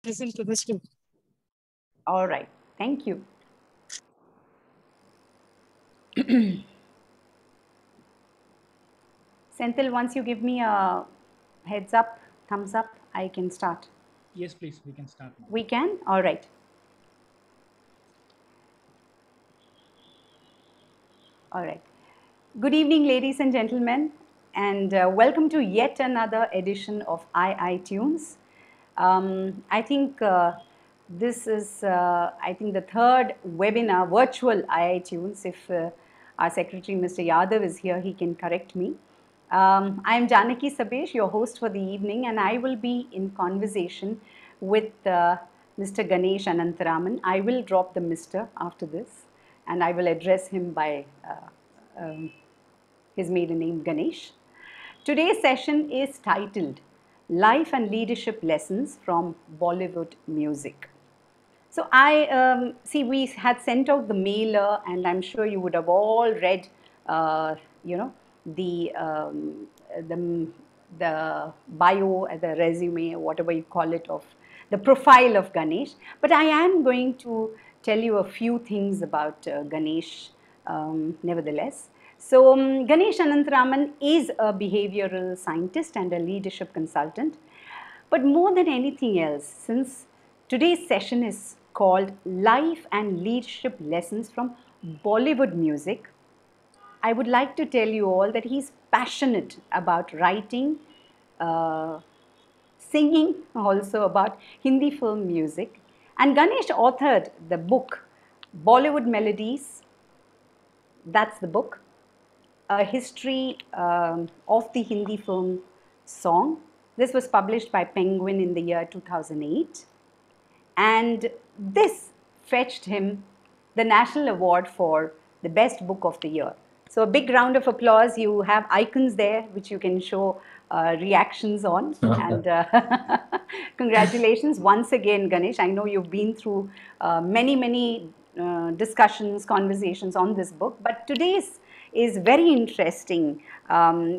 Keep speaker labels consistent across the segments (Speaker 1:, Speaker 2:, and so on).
Speaker 1: Listen to this too.
Speaker 2: All right. Thank you. Senthil, once you give me a heads up, thumbs up, I can start.
Speaker 1: Yes, please, we can start now.
Speaker 2: We can? All right. All right. Good evening, ladies and gentlemen, and welcome to yet another edition of iTunes. I think this is, I think, the third webinar, virtual iTunes. If our secretary, Mr. Yadav, is here, he can correct me. I am Janaki Sabesh, your host for the evening, and I will be in conversation with Mr. Ganesh Anantharaman. I will drop the Mr. after this, and I will address him by his maiden name, Ganesh. Today's session is titled Life and Leadership Lessons from Bollywood Music. So I see we had sent out the mailer, and I'm sure you would have all read, you know, the um, the the bio, the resume, whatever you call it, of the profile of Ganesh. But I am going to tell you a few things about Ganesh, nevertheless. So Ganesh Anantharaman is a behavioral scientist and a leadership consultant. But more than anything else, since today's session is called Life and Leadership Lessons from Bollywood Music, I would like to tell you all that he's passionate about writing, uh, singing, also about Hindi film music. And Ganesh authored the book Bollywood Melodies, that's the book, a history of the Hindi film song. This was published by Penguin in the year 2008. And this fetched him the National Award for the Best Book of the Year. So, a big round of applause. You have icons there which you can show reactions on. And congratulations once again, Ganesh. I know you've been through many discussions, conversations on this book, but today's is very interesting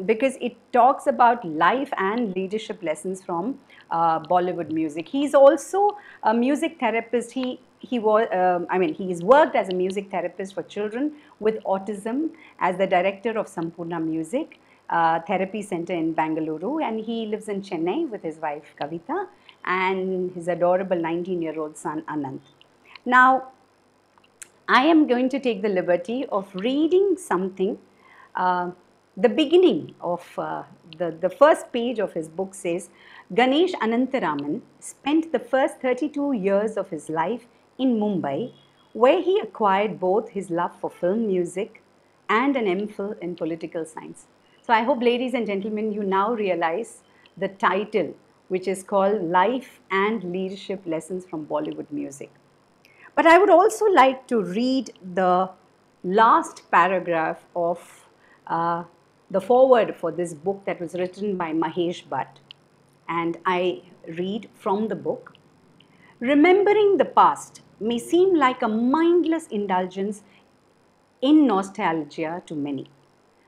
Speaker 2: because it talks about life and leadership lessons from Bollywood music. He's also a music therapist. He was, I mean, he's worked as a music therapist for children with autism as the director of Sampurna Music Therapy Center in Bangalore, and he lives in Chennai with his wife Kavita and his adorable 19-year-old son Anant. Now, I am going to take the liberty of reading something. The beginning of the first page of his book says Ganesh Anantharaman spent the first 32 years of his life in Mumbai, where he acquired both his love for film music and an MPhil in political science. So I hope, ladies and gentlemen, you now realize the title, which is called Life and Leadership Lessons from Bollywood Music. But I would also like to read the last paragraph of the foreword for this book that was written by Mahesh Bhatt. And I read from the book. Remembering the past may seem like a mindless indulgence in nostalgia to many.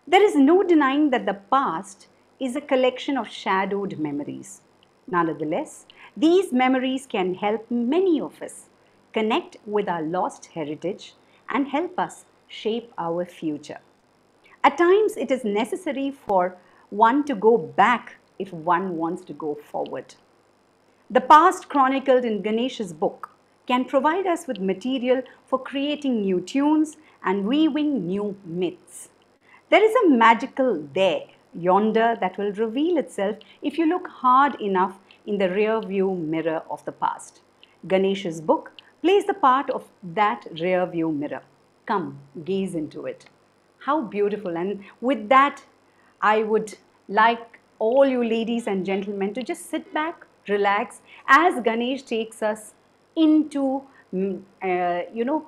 Speaker 2: There is no denying that the past is a collection of shadowed memories. Nonetheless, these memories can help many of us connect with our lost heritage and help us shape our future. At times, it is necessary for one to go back if one wants to go forward. The past chronicled in Ganesh's book can provide us with material for creating new tunes and weaving new myths. There is a magical there, yonder, that will reveal itself if you look hard enough in the rear view mirror of the past. Ganesh's book plays the part of that rear view mirror. Come, gaze into it. How beautiful. And with that, I would like all you ladies and gentlemen to just sit back, relax, as Ganesh takes us into, into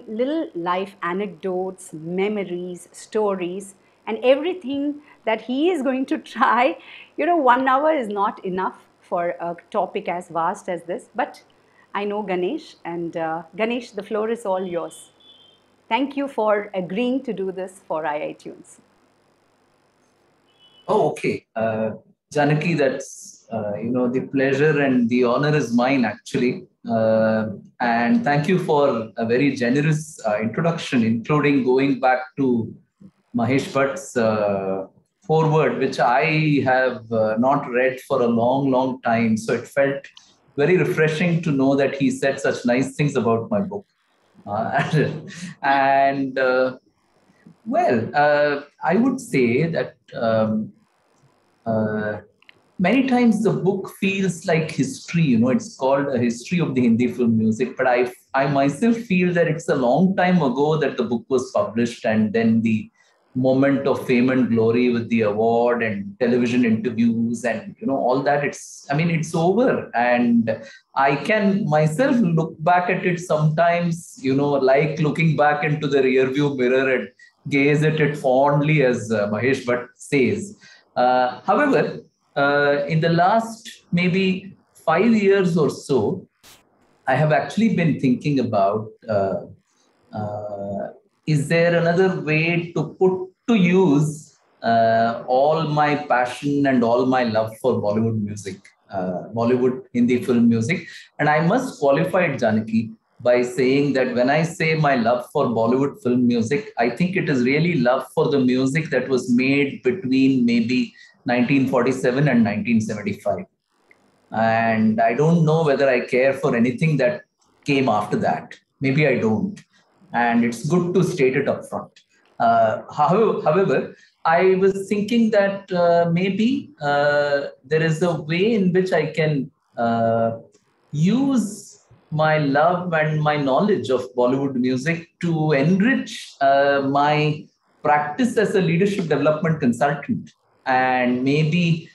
Speaker 2: little life anecdotes, memories, stories, and everything that he is going to try. 1 hour is not enough for a topic as vast as this, but I know Ganesh, and Ganesh, the floor is all yours. Thank you for agreeing to do this for iTunes.
Speaker 3: Oh, okay. Janaki, that's The pleasure and the honor is mine, actually. And thank you for a very generous introduction, including going back to Mahesh Bhatt's foreword, which I have not read for a long, long time. So it felt very refreshing to know that he said such nice things about my book. And I would say that many times the book feels like history. It's called A History of the Hindi Film Music, but I myself feel that it's a long time ago that the book was published, and then the moment of fame and glory with the award and television interviews and all that, it's over. And I can myself look back at it sometimes, like looking back into the rearview mirror and gaze at it fondly, as Mahesh Bhatt says. However, in the last maybe 5 years or so, I have actually been thinking about is there another way to put to use all my passion and all my love for Bollywood music, Bollywood Hindi film music. And I must qualify it, Janaki, by saying that when I say my love for Bollywood film music, I think it is really love for the music that was made between maybe 1947 and 1975. And I don't know whether I care for anything that came after that. Maybe I don't. And it's good to state it up front. However, I was thinking that maybe there is a way in which I can use my love and my knowledge of Bollywood music to enrich my practice as a leadership development consultant, and maybe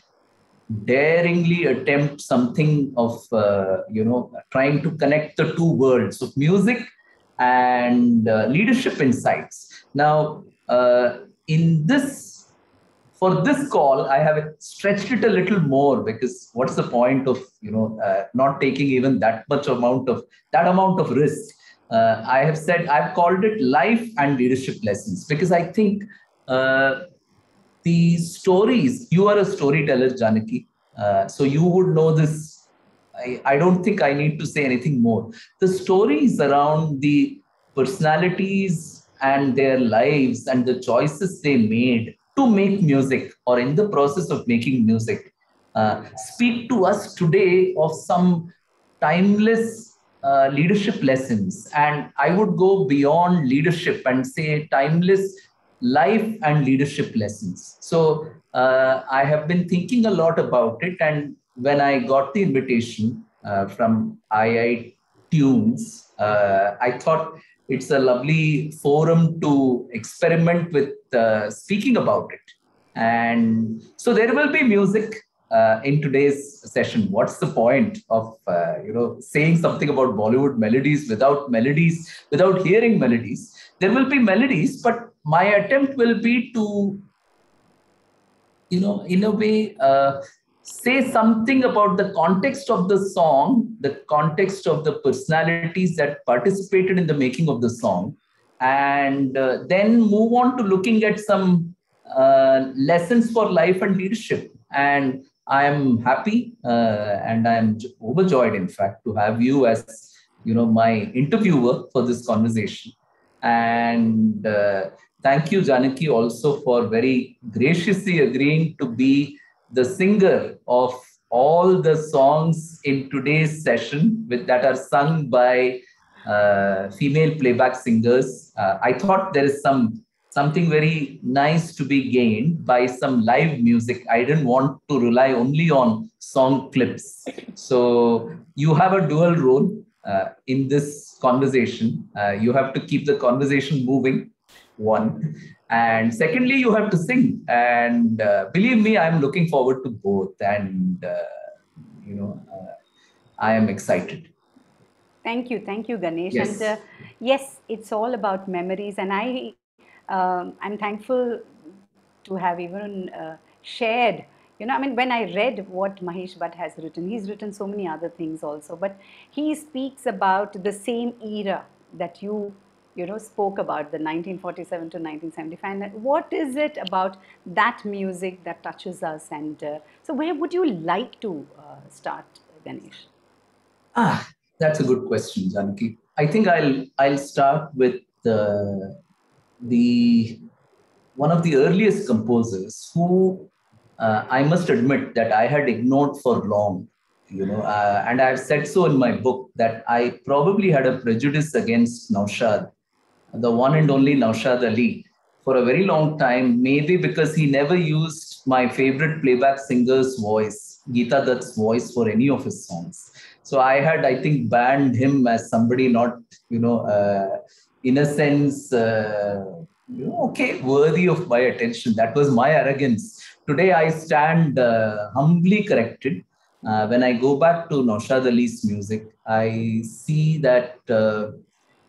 Speaker 3: daringly attempt something of trying to connect the two worlds of music and leadership insights. Now, in this for this call, I have stretched it a little more, because what's the point of not taking even that amount of risk? I have said I've called it life and leadership lessons, because I think the stories. You are a storyteller, Janaki, so you would know this. I don't think I need to say anything more. The stories around the personalities and their lives and the choices they made to make music, or in the process of making music, speak to us today of some timeless leadership lessons. And I would go beyond leadership and say timeless life and leadership lessons. So I have been thinking a lot about it. And when I got the invitation from II Tunes, I thought it's a lovely forum to experiment with speaking about it. And so there will be music in today's session. What's the point of saying something about Bollywood melodies, without hearing melodies? There will be melodies, but my attempt will be to, in a way, say something about the context of the song, the context of the personalities that participated in the making of the song, and then move on to looking at some lessons for life and leadership. And I am happy and I am overjoyed, in fact, to have you as my interviewer for this conversation. And thank you, Janaki, also for very graciously agreeing to be the singer of all the songs in today's session that are sung by female playback singers. I thought there is something very nice to be gained by some live music. I didn't want to rely only on song clips. So you have a dual role in this conversation. You have to keep the conversation moving, one. And secondly, you have to sing. And believe me, I'm looking forward to both. And, I am excited.
Speaker 2: Thank you, Ganesh.
Speaker 3: Yes.
Speaker 2: And yes, it's all about memories. And I'm thankful to have even shared. When I read what Mahesh Bhatt has written, he's written so many other things also, but he speaks about the same era that you spoke about the 1947 to 1975. And what is it about that music that touches us? And so where would you like to start, Ganesh?
Speaker 3: That's a good question, Janaki. I think I'll start with the one of the earliest composers who I must admit that I had ignored for long, and I've said so in my book that I probably had a prejudice against Naushad, the one and only Naushad Ali, for a very long time, maybe because he never used my favorite playback singer's voice, Geeta Dutt's voice, for any of his songs. So I had, I think, banned him as somebody not, in a sense, okay, worthy of my attention. That was my arrogance. Today, I stand humbly corrected. When I go back to Naushad Ali's music, I see that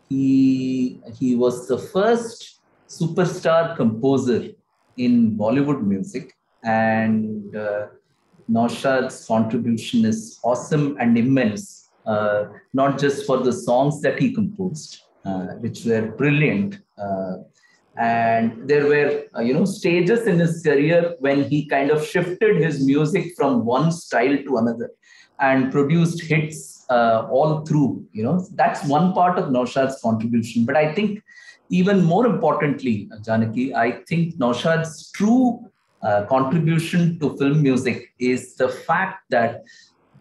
Speaker 3: he was the first superstar composer in Bollywood music, and Naushad's contribution is awesome and immense, not just for the songs that he composed, which were brilliant. And there were, stages in his career when he kind of shifted his music from one style to another and produced hits all through. That's one part of Naushad's contribution. But I think even more importantly, Janaki, I think Naushad's true contribution to film music is the fact that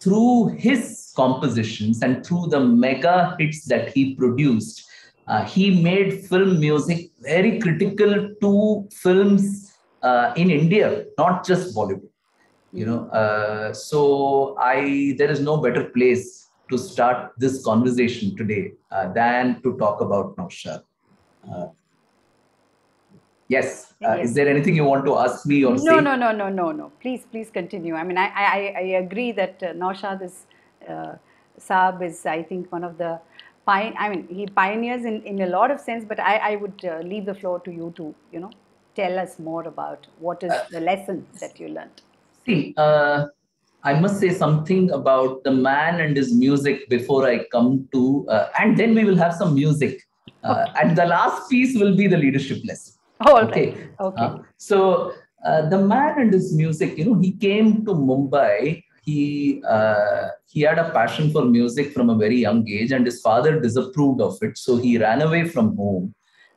Speaker 3: through his compositions and through the mega hits that he produced, he made film music very critical to films in India, not just Bollywood. So there is no better place to start this conversation today than to talk about Naushad. Yes. Is there anything you want to ask me or say?
Speaker 2: No. Please continue. I mean, I agree that Naushad Saab is, I think, one of the he pioneers in a lot of sense, but I would leave the floor to you to, tell us more about what is the lesson that you learned.
Speaker 3: See, I must say something about the man and his music before I come to, and then we will have some music. And the last piece will be the leadership lesson.
Speaker 2: Okay.
Speaker 3: So the man and his music, he came to Mumbai. He had a passion for music from a very young age, and his father disapproved of it. So he ran away from home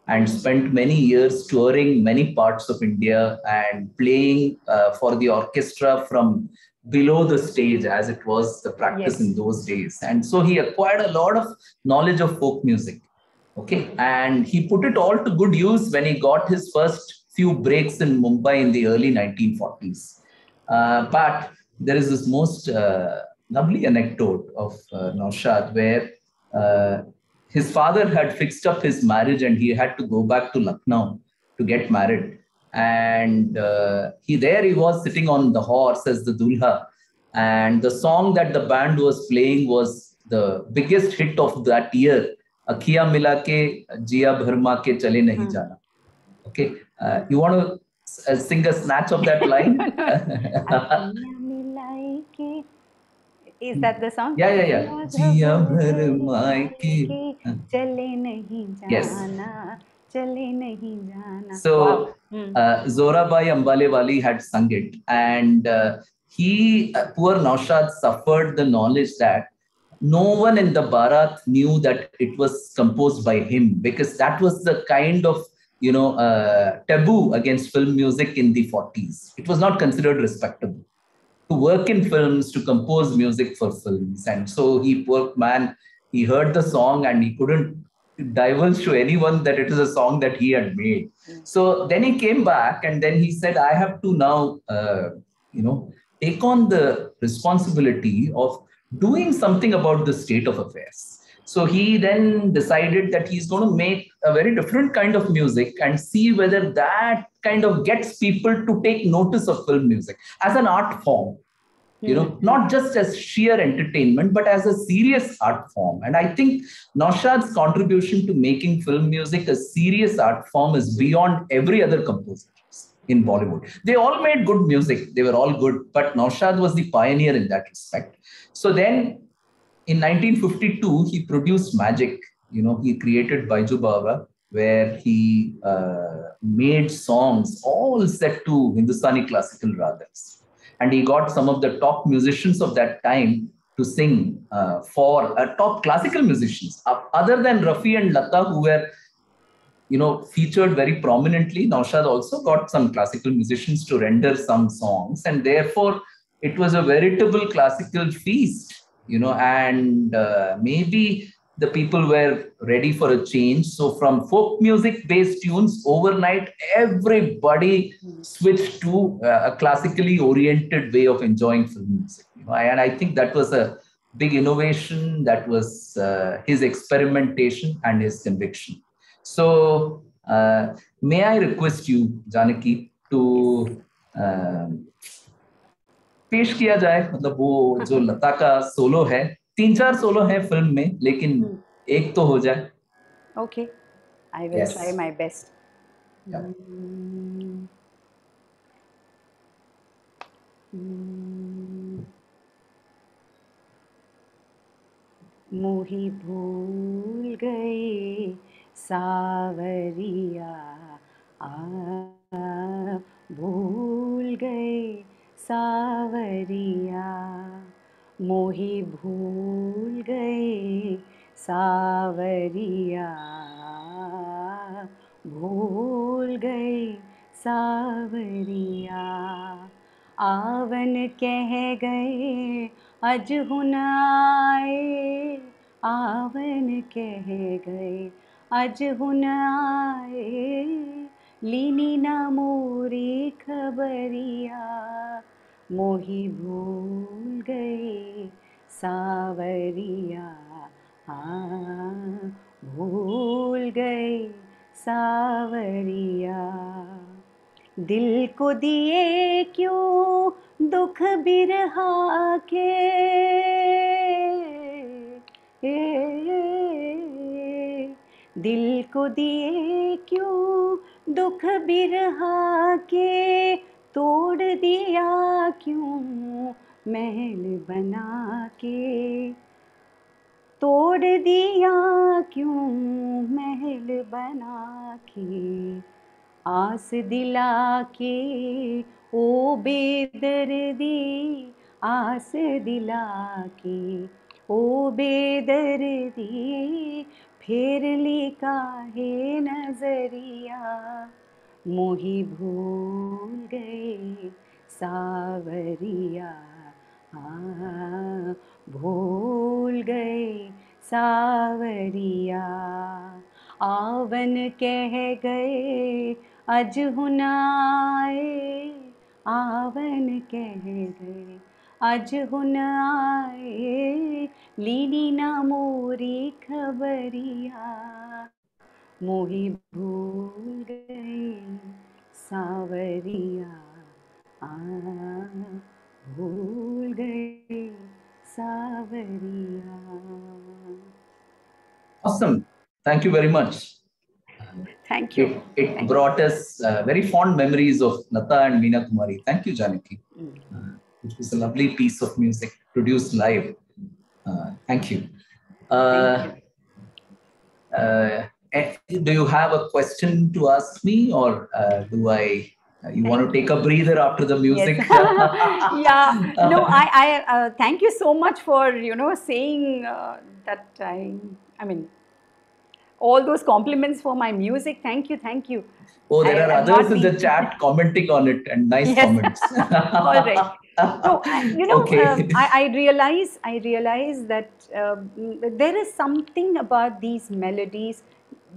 Speaker 3: and spent many years touring many parts of India and playing for the orchestra from below the stage, as it was the practice in those days. And so he acquired a lot of knowledge of folk music. Okay, and he put it all to good use when he got his first few breaks in Mumbai in the early 1940s. But there is this most lovely anecdote of Naushad where his father had fixed up his marriage and he had to go back to Lucknow to get married. And he was sitting on the horse as the Dulha. And the song that the band was playing was the biggest hit of that year. Akhiya mila ke jiya bharma ke chale nahi jana. Okay, you want to sing a snatch of that line?
Speaker 2: Is that the song?
Speaker 3: Yeah. Jiya bharma ke
Speaker 2: chale nahi jana.
Speaker 3: Yes.
Speaker 2: Chale nahi jana.
Speaker 3: So Zorabai Ambalewali had sung it, and poor Naushad suffered the knowledge that no one in the Bharat knew that it was composed by him, because that was the kind of taboo against film music in the 40s. It was not considered respectable to work in films, to compose music for films. And so he heard the song and he couldn't divulge to anyone that it is a song that he had made. So then he came back and then he said, I have to now, take on the responsibility of doing something about the state of affairs. So he then decided that he's going to make a very different kind of music and see whether that kind of gets people to take notice of film music as an art form, not just as sheer entertainment, but as a serious art form. And I think Naushad's contribution to making film music a serious art form is beyond every other composer in Bollywood. They all made good music. They were all good, but Naushad was the pioneer in that respect. So then in 1952, he produced Magic, he created Baiju Baba, where he made songs all set to Hindustani classical ragas. And he got some of the top musicians of that time to sing for top classical musicians. Other than Rafi and Lata, who were featured very prominently, Naushad also got some classical musicians to render some songs. And therefore, it was a veritable classical feast, and maybe the people were ready for a change. So from folk music based tunes, overnight, everybody switched to a classically oriented way of enjoying film music. And I think that was a big innovation. That was his experimentation and his conviction. So may I request you, Janaki, to पेश किया जाए, मतलब वो जो लता का solo है, 3-4 solo है film में, लेकिन एक तो हो जाए.
Speaker 2: Okay, I will try my best. मोही भूल गए सावरिया, भूल गए सावरिया, मोही भूल गए सावरिया, भूल गए सावरिया, आवन कह गए अजहुन आए, आवन कह गए अजहुन आए, लीनी न मोरी खबरिया, मोही भूल गए सावरिया, भूल गए सावरिया, दिल को दिए क्यों दुख बिरहा के, दिल को दिए क्यों दुख बिरहा के, तोड़ दिया क्यों महल बना के, तोड़ दिया क्यों महल बना के, आस दिला के ओ बेदर्दी, आस दिला के ओ बेदर्दी, फेर ली काहे नजरिया, मोही भूल गए सावरिया, भूल गए सावरिया, आवन कह गए अजहुन आए, आवन कह गए अजहुन आए, लीनी न मोरी खबरिया, मोही भूल गए सावरिया, भूल गए सावरिया.
Speaker 3: Awesome. Thank you very much.
Speaker 2: Thank you.
Speaker 3: It brought us very fond memories of Lata and Meena Kumari. Thank you, Janaki. It was a lovely piece of music produced live. Thank you. Do you have a question to ask me, or do I? You want to take a breather after the music?
Speaker 2: Yes. Yeah. No, I thank you so much for saying that. I mean, all those compliments for my music. Thank you, thank you.
Speaker 3: Oh, there are others in the chat commenting on it, and nice comments.
Speaker 2: All right. So, okay. I realize that there is something about these melodies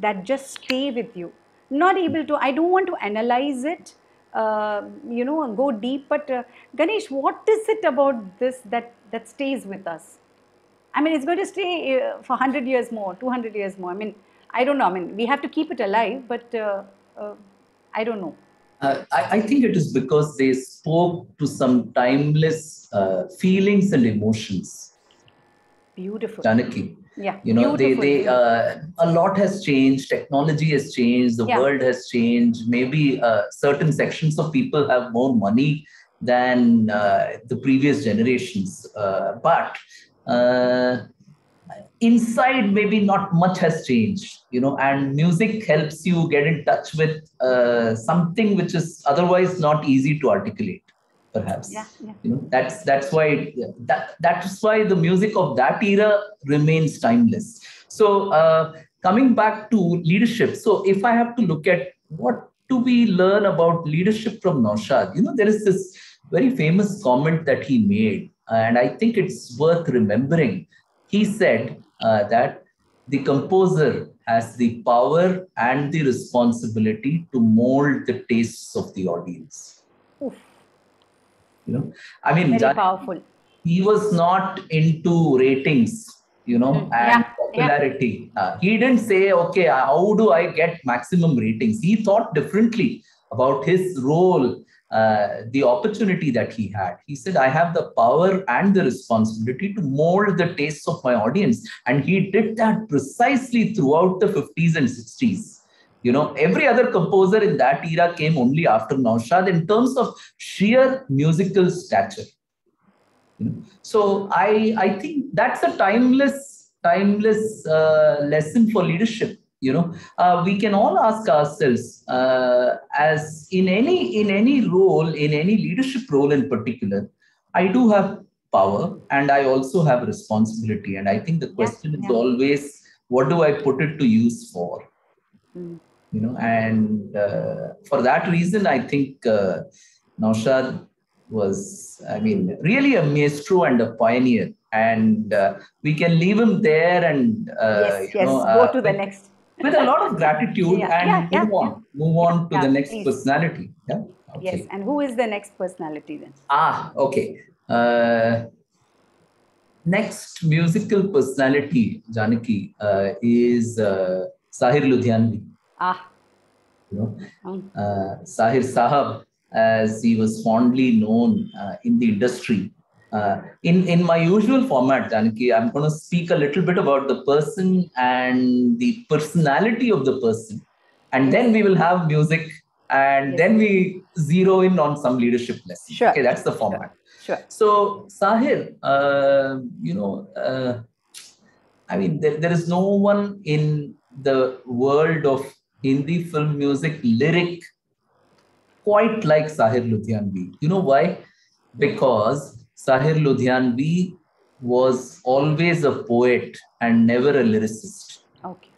Speaker 2: that just stay with you. Not able to, I don't want to analyze it, go deep, but Ganesh, what is it about this that stays with us? I mean, it's going to stay for 100 years more, 200 years more. I mean, I don't know. I mean, we have to keep it alive, but I don't know.
Speaker 3: I think it is because they spoke to some timeless feelings and emotions.
Speaker 2: Beautiful.
Speaker 3: Janaki.
Speaker 2: Yeah.
Speaker 3: They a lot has changed. Technology has changed. The world has changed. Maybe certain sections of people have more money than the previous generations. But inside maybe not much has changed, and music helps you get in touch with something which is otherwise not easy to articulate, perhaps. That's why that's why the music of that era remains timeless. So coming back to leadership, so if I have to look at what do we learn about leadership from Naushad, there is this very famous comment that he made, and I think it's worth remembering. He said that the composer has the power and the responsibility to mold the tastes of the audience.
Speaker 2: Oof.
Speaker 3: I mean,
Speaker 2: very powerful.
Speaker 3: He was not into ratings, and popularity. He didn't say, okay, how do I get maximum ratings? He thought differently about his role, the opportunity that he had. He said, I have the power and the responsibility to mold the tastes of my audience. And he did that precisely throughout the 50s and 60s. Every other composer in that era came only after Naushad in terms of sheer musical stature. So I think that's a timeless lesson for leadership. We can all ask ourselves, as in any role, in any leadership role in particular, I do have power and I also have responsibility. And I think the question is always, what do I put it to use for? And for that reason, I think Naushad was, really a maestro and a pioneer. And we can leave him there and
Speaker 2: go to the next.
Speaker 3: With a lot of gratitude move on to the next personality. Yeah.
Speaker 2: Okay. Yes. And who is the next personality then?
Speaker 3: Okay. Next musical personality, Janaki, is Sahir Ludhianvi. Sahir Sahab, as he was fondly known in the industry. In my usual format, Janaki, I'm going to speak a little bit about the person and the personality of the person. And then we will have music and then we zero in on some leadership lessons.
Speaker 2: Sure.
Speaker 3: Okay, that's the format.
Speaker 2: Sure.
Speaker 3: So, Sahir, there is no one in the world of Hindi film music lyric quite like Sahir Ludhianvi. You know why? Because Sahir Ludhianvi was always a poet and never a lyricist.
Speaker 2: Okay.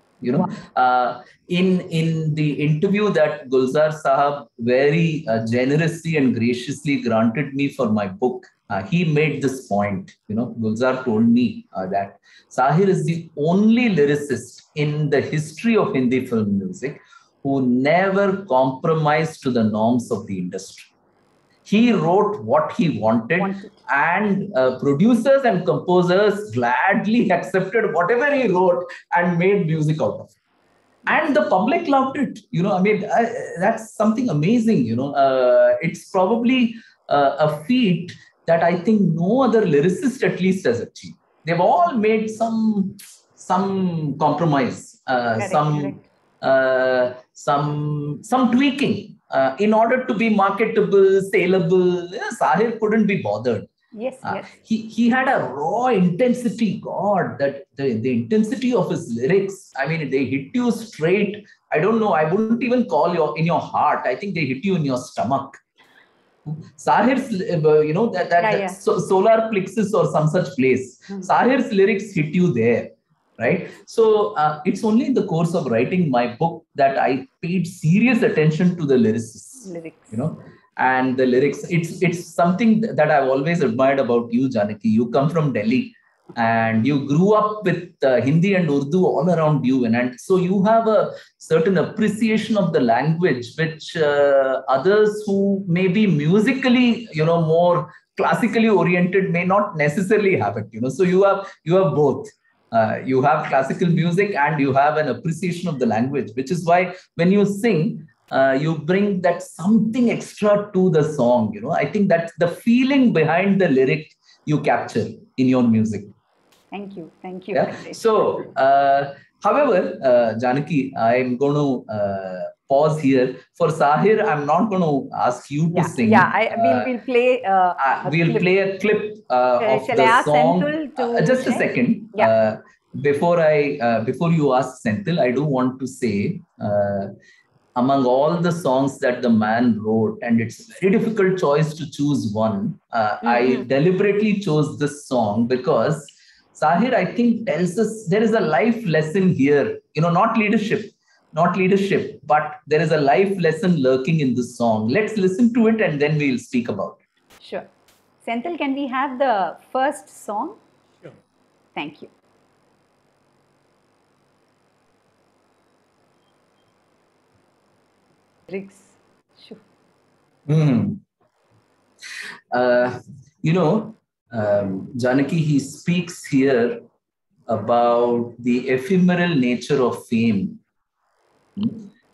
Speaker 3: In the interview that Gulzar Sahab very generously and graciously granted me for my book, he made this point. Gulzar told me that Sahir is the only lyricist in the history of Hindi film music who never compromised to the norms of the industry. He wrote what he wanted. And producers and composers gladly accepted whatever he wrote and made music out of it. And the public loved it. That's something amazing. It's probably a feat that I think no other lyricist at least has achieved. They've all made some compromise, some tweaking in order to be marketable, saleable. Sahir couldn't be bothered.
Speaker 2: Yes.
Speaker 3: He had a raw intensity. God, that the intensity of his lyrics. They hit you straight. I don't know. I wouldn't even call you in your heart. I think they hit you in your stomach. Sahir's, solar plexus or some such place. Sahir's lyrics hit you there, right? So it's only in the course of writing my book that I paid serious attention to the lyrics. And the lyrics. It's something that I've always admired about you, Janaki. You come from Delhi and you grew up with Hindi and Urdu all around you. And so you have a certain appreciation of the language, which others who may be musically, more classically oriented may not necessarily have it. So you have both. You have classical music and you have an appreciation of the language, which is why when you sing, you bring that something extra to the song. I think that's the feeling behind the lyric you capture in your music.
Speaker 2: Thank you.
Speaker 3: Yeah? So, however, Janaki, I'm going to pause here. For Sahir, I'm not going to ask you to sing.
Speaker 2: We'll play.
Speaker 3: We'll play a clip of the song. Just a second. before you ask Senthil, I do want to say, among all the songs that the man wrote, and it's a very difficult choice to choose one, I deliberately chose this song because Sahir, I think, tells us there is a life lesson here. Not leadership, but there is a life lesson lurking in this song. Let's listen to it and then we'll speak about it.
Speaker 2: Sure. Senthil, can we have the first song?
Speaker 1: Sure.
Speaker 2: Thank you. Lyrics. Sure.
Speaker 3: Janaki, he speaks here about the ephemeral nature of fame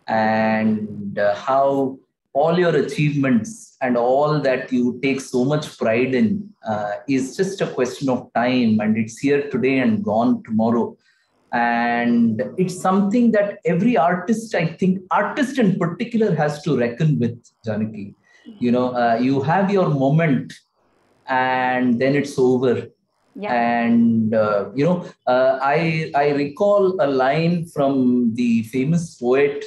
Speaker 3: and how all your achievements and all that you take so much pride in is just a question of time, and it's here today and gone tomorrow. And it's something that every artist, I think, artist in particular, has to reckon with, Janaki. You have your moment and then it's over.
Speaker 2: Yeah.
Speaker 3: And, I recall a line from the famous poet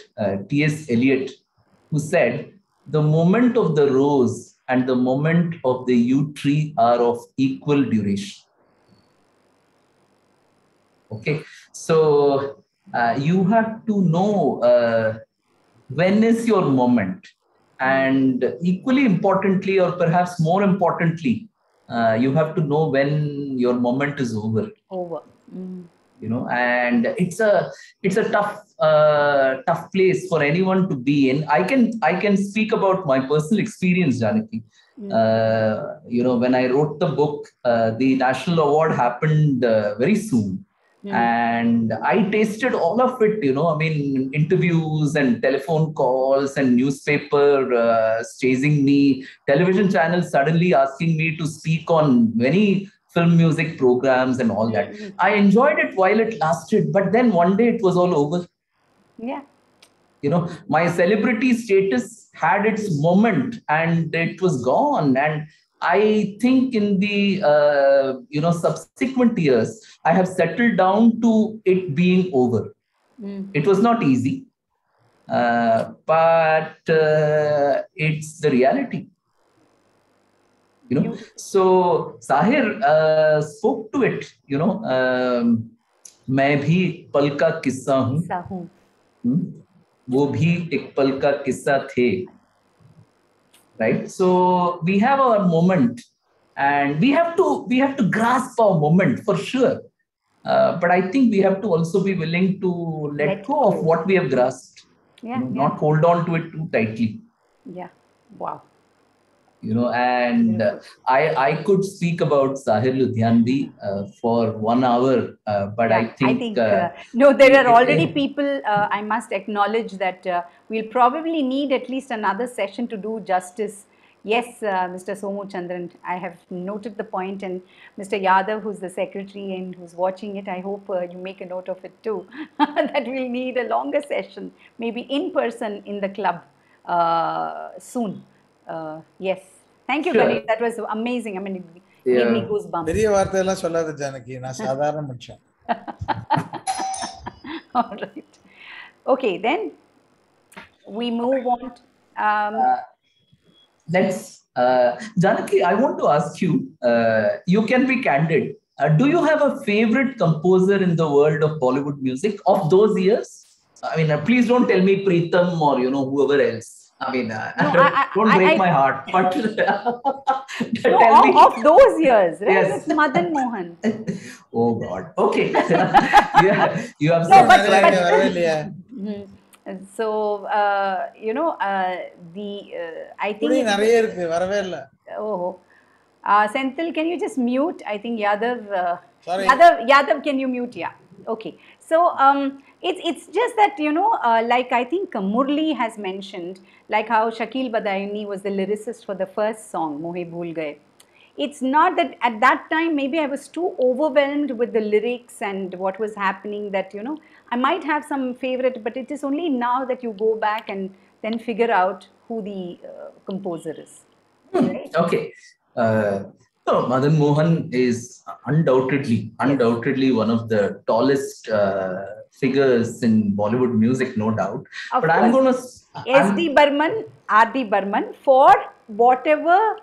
Speaker 3: T.S. Eliot, who said, "The moment of the rose and the moment of the yew tree are of equal duration." Okay, so you have to know when is your moment, and equally importantly, or perhaps more importantly, you have to know when your moment is over. And it's a tough place for anyone to be in. I can speak about my personal experience, Janaki. When I wrote the book, the national award happened very soon. And I tasted all of it, interviews and telephone calls and newspaper chasing me, television channels suddenly asking me to speak on many film music programs and all that. I enjoyed it while it lasted, but then one day it was all over.
Speaker 2: Yeah.
Speaker 3: My celebrity status had its moment and it was gone. And I think in the subsequent years, I have settled down to it being over. It was not easy, but it's the reality. So Sahir spoke to it. मैं भी पल का किस्सा हूँ, वो भी एक पल का किस्सा थे. Right, so we have our moment, and we have to grasp our moment for sure. But I think we have to also be willing to let go of what we have grasped. Not hold on to it too tightly.
Speaker 2: Yeah. Wow.
Speaker 3: And I could speak about Sahir Ludhianvi for 1 hour, but I think
Speaker 2: no, there are already people. I must acknowledge that we'll probably need at least another session to do justice. Yes, Mr. Somu Chandran, I have noted the point, and Mr. Yadav, who's the secretary and who's watching it, I hope you make a note of it too, that we'll need a longer session, maybe in person in the club soon. Yes. Thank you, Ganesh. That was amazing. I mean, it gave me goosebumps.
Speaker 4: பெரிய வார்த்தையெல்லாம் சொல்லாத ஜானகி, நான் சாதாரண மனுஷன்.
Speaker 2: All right. Okay, then we move on.
Speaker 3: Janaki, I want to ask you, you can be candid. Do you have a favorite composer in the world of Bollywood music of those years? I mean, please don't tell me Pritam or, whoever else. I mean, don't break my heart. But
Speaker 2: tell me. Of those years, right? Yes. It's Madan Mohan.
Speaker 3: Oh God. Okay. You have
Speaker 2: so, but so I think. Oh, Senthil, can you just mute? I think Yadav.
Speaker 4: Sorry.
Speaker 2: Yadav, can you mute? Yeah. Okay. So it's just that, like I think Murli has mentioned, like how Shakil Badayuni was the lyricist for the first song, Mohe Bhool Gaye. It's not that at that time maybe I was too overwhelmed with the lyrics and what was happening that, I might have some favorite, but it is only now that you go back and then figure out who the composer is.
Speaker 3: Right? Okay. No, Madan Mohan is undoubtedly one of the tallest figures in Bollywood music, no doubt.
Speaker 2: Of
Speaker 3: But
Speaker 2: course,
Speaker 3: I'm going to.
Speaker 2: S.D. Burman, R.D. Burman, for whatever,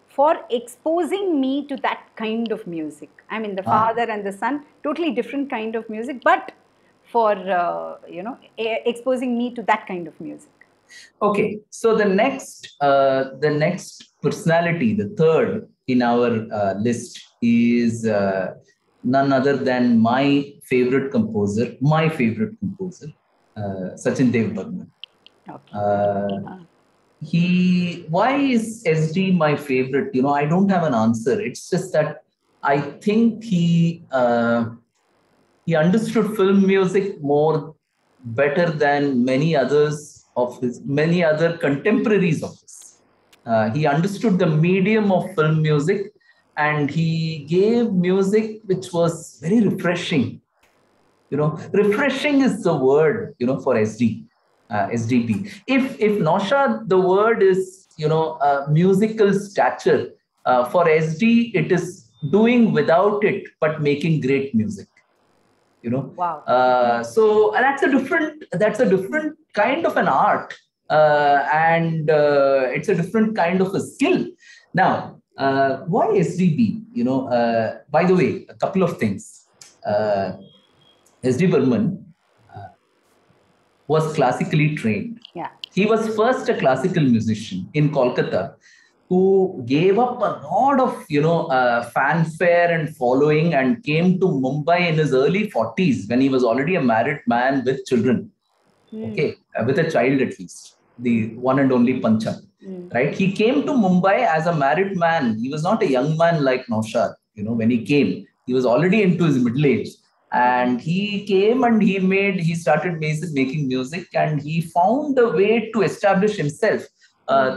Speaker 2: for exposing me to that kind of music. I mean, the father and the son, totally different kind of music, but for, exposing me to that kind of music.
Speaker 3: Okay, so the next personality, the third in our list is none other than my favorite composer, Sachin Dev Burman. Okay. Why is SD my favorite? I don't have an answer. It's just that I think he understood film music better than many other contemporaries of his. He understood the medium of film music, and he gave music which was very refreshing. Refreshing is the word, for SDB. If Naushad, the word is, musical stature, for SD, it is doing without it, but making great music.
Speaker 2: Wow.
Speaker 3: So that's a different kind of an art, and it's a different kind of a skill. Now, why SDB? By the way, a couple of things. SD Burman was classically trained.
Speaker 2: Yeah.
Speaker 3: He was first a classical musician in Kolkata, who gave up a lot of, fanfare and following and came to Mumbai in his early 40s when he was already a married man with children. Okay, with a child at least, the one and only Pancham. Right? He came to Mumbai as a married man. He was not a young man like Naushad. When he came, he was already into his middle age. And he came and he started making music, and he found a way to establish himself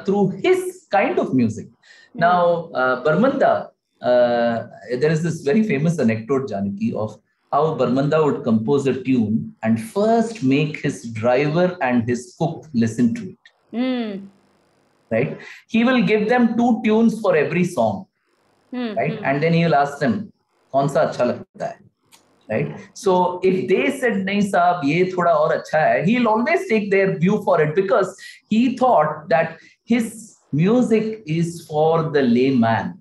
Speaker 3: through his kind of music. Now, Barmanda, there is this very famous anecdote, Janaki, of how Barmanda would compose a tune and first make his driver and his cook listen to it. Right? He will give them 2 tunes for every song. Right? And then he will ask them, "Kaun sa acha lagta hai?" Right? So if they said, "Nahi saab, ye thoda aur acha hai," he'll always take their view for it, because he thought that his music is for the layman.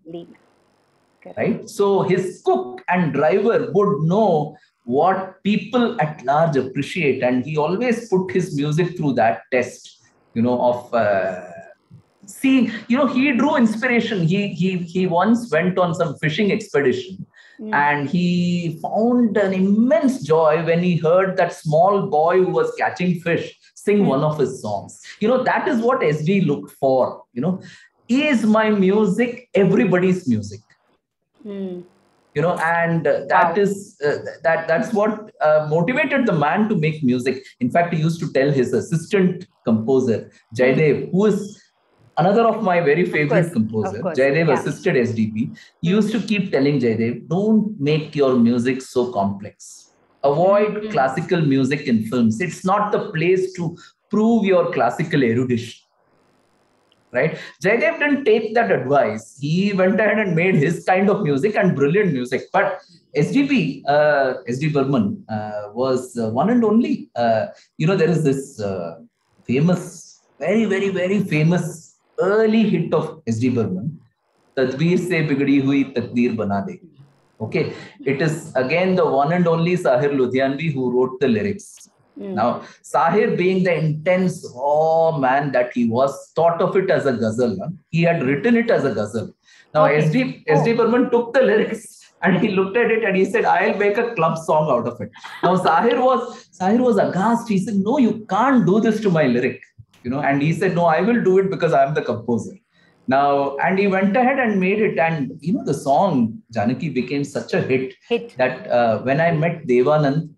Speaker 3: Right? So his cook and driver would know what people at large appreciate, and he always put his music through that test, of seeing. He drew inspiration. He once went on some fishing expedition. And he found an immense joy when he heard that small boy who was catching fish sing one of his songs. That is what SD looked for. Is my music everybody's music? And that is that's what motivated the man to make music. In fact, he used to tell his assistant composer, Jaydev, who is another of my very favorite composer, Jaydev assisted SDB. He used to keep telling Jaydev, don't make your music so complex. Avoid classical music in films. It's not the place to prove your classical erudition. Right? Jaydev didn't take that advice. He went ahead and made his kind of music, and brilliant music. But SD Burman was one and only. There is this famous, very, very, very famous early hit of SD Burman, Tadbir se bigdi hui takdeer bana de. Okay, it is again the one and only Sahir Ludhianvi who wrote the lyrics. Now, Sahir, being the intense raw man that he was, thought of it as a ghazal. He had written it as a ghazal. Now, SD Burman took the lyrics and he looked at it and he said, "I'll make a club song out of it." Now, Sahir was aghast. He said, "No, you can't do this to my lyric." And he said, "No, I will do it because I'm the composer." Now, and he went ahead and made it. And, the song, Janaki, became such a hit. That when I met Devanand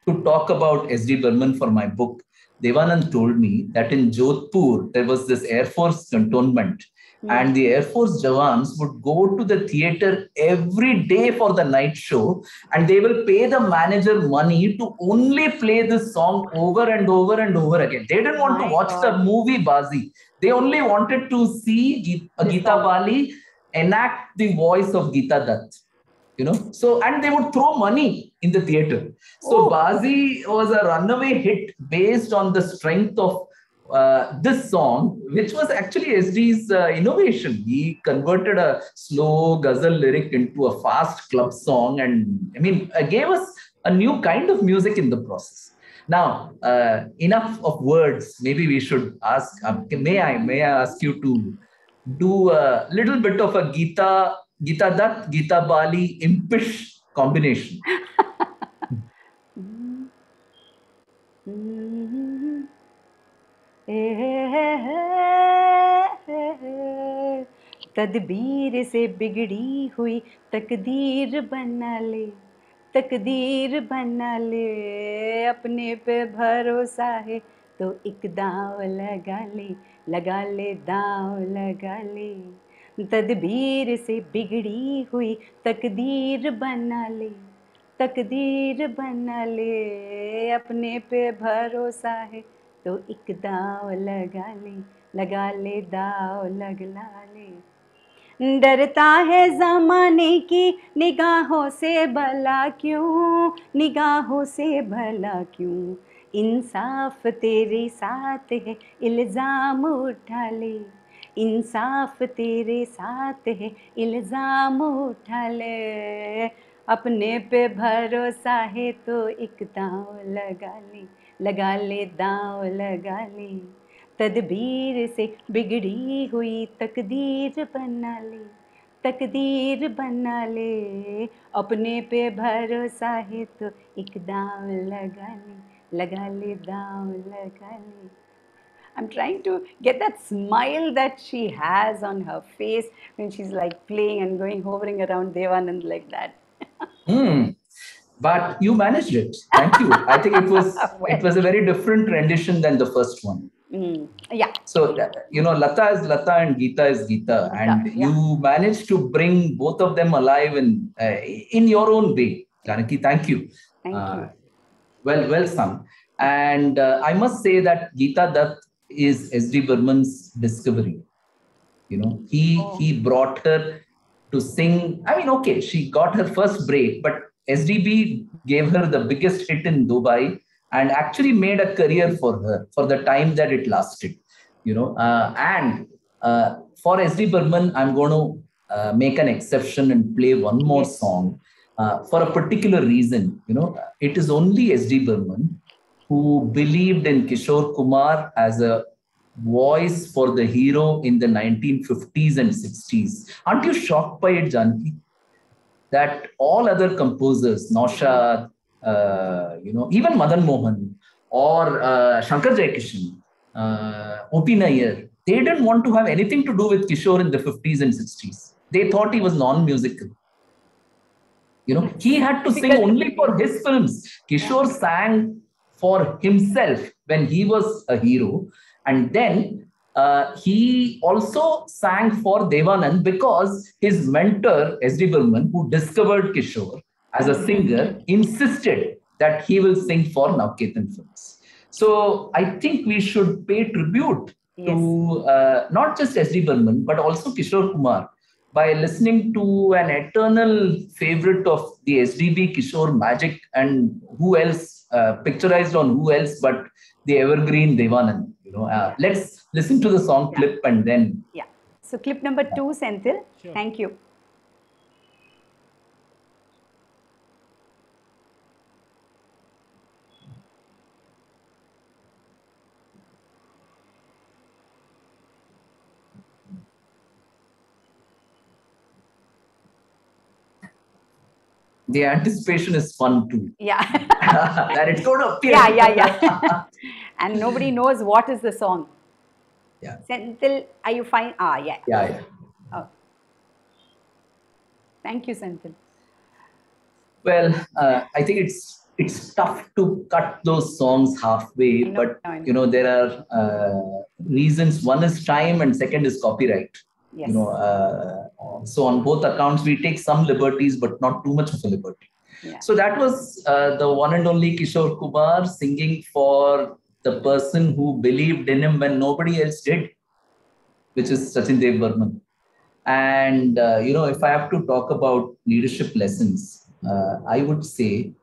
Speaker 3: to talk about SD Burman for my book, Devanand told me that in Jodhpur, there was this Air Force cantonment. And the Air Force Jawans would go to the theater every day for the night show, and they will pay the manager money to only play this song over and over and over again. They didn't want to watch the movie Bazi. They only wanted to see Geeta Bali enact the voice of Geeta Dutt. So, and they would throw money in the theater. So Baazi was a runaway hit based on the strength of this song, which was actually SD's innovation. He converted a slow ghazal lyric into a fast club song, and gave us a new kind of music in the process. Now, enough of words. Maybe we should ask. May I ask you to do a little bit of a Geeta Dutt, Geeta Bali impish combination.
Speaker 2: तदबीर से बिगड़ी हुई तकदीर बना ले, तकदीर बना ले, अपने पे भरोसा है तो एक दांव लगा ले दांव लगा ले, तदबीर से बिगड़ी हुई तकदीर बना ले, तकदीर बना ले, अपने पे भरोसा है तो एक दांव लगा ले दांव लगला ले। डरता है ज़माने की निगाहों से भला क्यों, निगाहों से भला क्यों, इंसाफ तेरे साथ है इल्ज़ाम उठा ले, इंसाफ तेरे साथ है इल्ज़ाम उठा ले, अपने पे भरोसा है तो एक दांव लगा ले दांव लगा ले, तदबीर से बिगड़ी हुई तकदीर बना ले, तकदीर बना ले, अपने पे भरोसा है तो एक दांव लगा ले दांव लगा ले। I'm trying to get that smile that she has on her face when she's like playing and hovering around Devanand like that.
Speaker 3: But you managed it. Thank you. I think it was a very different rendition than the first one.
Speaker 2: Yeah.
Speaker 3: So, Lata is Lata and Geeta is Geeta. And you managed to bring both of them alive in your own way. Janaki, thank you.
Speaker 2: Thank you.
Speaker 3: Well sung. And I must say that Geeta Dutt is S.D. Burman's discovery. He brought her to sing. She got her first break, but SDB gave her the biggest hit in Dubai and actually made a career for her for the time that it lasted. And for S.D. Burman, I'm going to make an exception and play one more song for a particular reason. It is only S.D. Burman who believed in Kishore Kumar as a voice for the hero in the 1950s and 60s. Aren't you shocked by it, Janaki? That all other composers, Naushad, even Madan Mohan or Shankar Jaikishan, O.P. Nair, they didn't want to have anything to do with Kishore in the 50s and 60s. They thought he was non-musical. He had to sing only for his films. Kishore sang for himself when he was a hero. And then he also sang for Devanand because his mentor, S.D. Burman, who discovered Kishore as a singer, insisted that he will sing for Navketan films. So I think we should pay tribute to not just S.D. Burman, but also Kishore Kumar by listening to an eternal favorite of the SDB Kishore magic, and who else, picturized on who else but the evergreen Devanand. Let's listen to the song clip and then.
Speaker 2: Yeah. So clip number 2, Senthil. Sure. Thank you.
Speaker 3: The anticipation is fun too.
Speaker 2: Yeah.
Speaker 3: That it's going to appear.
Speaker 2: Yeah. And nobody knows what is the song.
Speaker 3: Yeah.
Speaker 2: Senthil, are you fine? Yeah.
Speaker 3: Yeah.
Speaker 2: Oh. Thank you, Senthil.
Speaker 3: Well, I think it's tough to cut those songs halfway, but there are reasons. One is time and second is copyright.
Speaker 2: Yes.
Speaker 3: So on both accounts, we take some liberties, but not too much of a liberty.
Speaker 2: Yeah.
Speaker 3: So that was the one and only Kishore Kumar singing for the person who believed in him when nobody else did, which is Sachin Dev Burman. And, if I have to talk about leadership lessons, I would say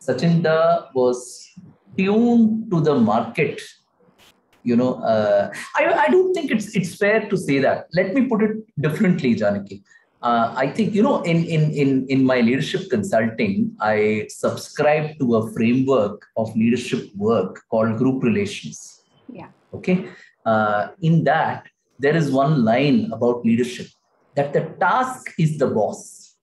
Speaker 3: Sachinda was tuned to the market. I don't think it's fair to say that. Let me put it differently, Janaki. I think, in my leadership consulting, I subscribe to a framework of leadership work called group relations.
Speaker 2: Yeah.
Speaker 3: Okay. In that, there is one line about leadership, that the task is the boss.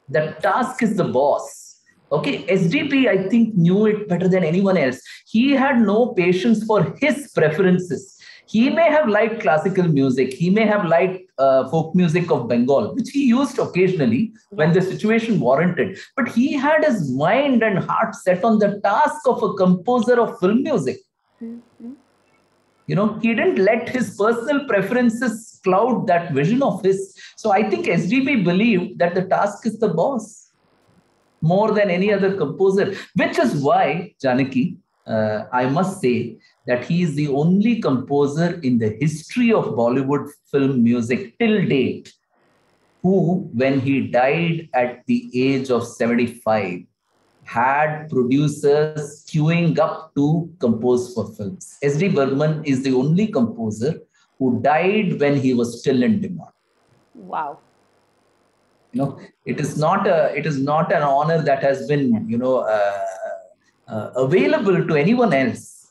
Speaker 3: The task is the boss. Okay, SDP, I think, knew it better than anyone else. He had no patience for his preferences. He may have liked classical music. He may have liked folk music of Bengal, which he used occasionally when the situation warranted. But he had his mind and heart set on the task of a composer of film music.
Speaker 2: Mm-hmm.
Speaker 3: He didn't let his personal preferences cloud that vision of his. So I think SDP believed that the task is the boss more than any other composer, which is why, Janaki, I must say that he is the only composer in the history of Bollywood film music till date who, when he died at the age of 75, had producers queuing up to compose for films. S.D. Burman is the only composer who died when he was still in demand.
Speaker 2: Wow.
Speaker 3: It is not an honor that has been, available to anyone else.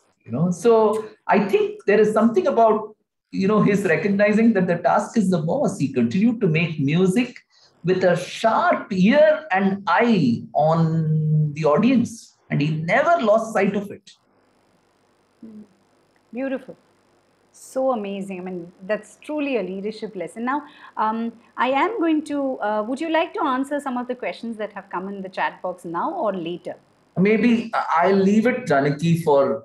Speaker 3: So I think there is something about, his recognizing that the task is the boss. He continued to make music with a sharp ear and eye on the audience, and he never lost sight of it.
Speaker 2: Beautiful. So amazing. I mean, that's truly a leadership lesson. Now, I am going to, would you like to answer some of the questions that have come in the chat box now or later?
Speaker 3: Maybe I'll leave it, Janaki, for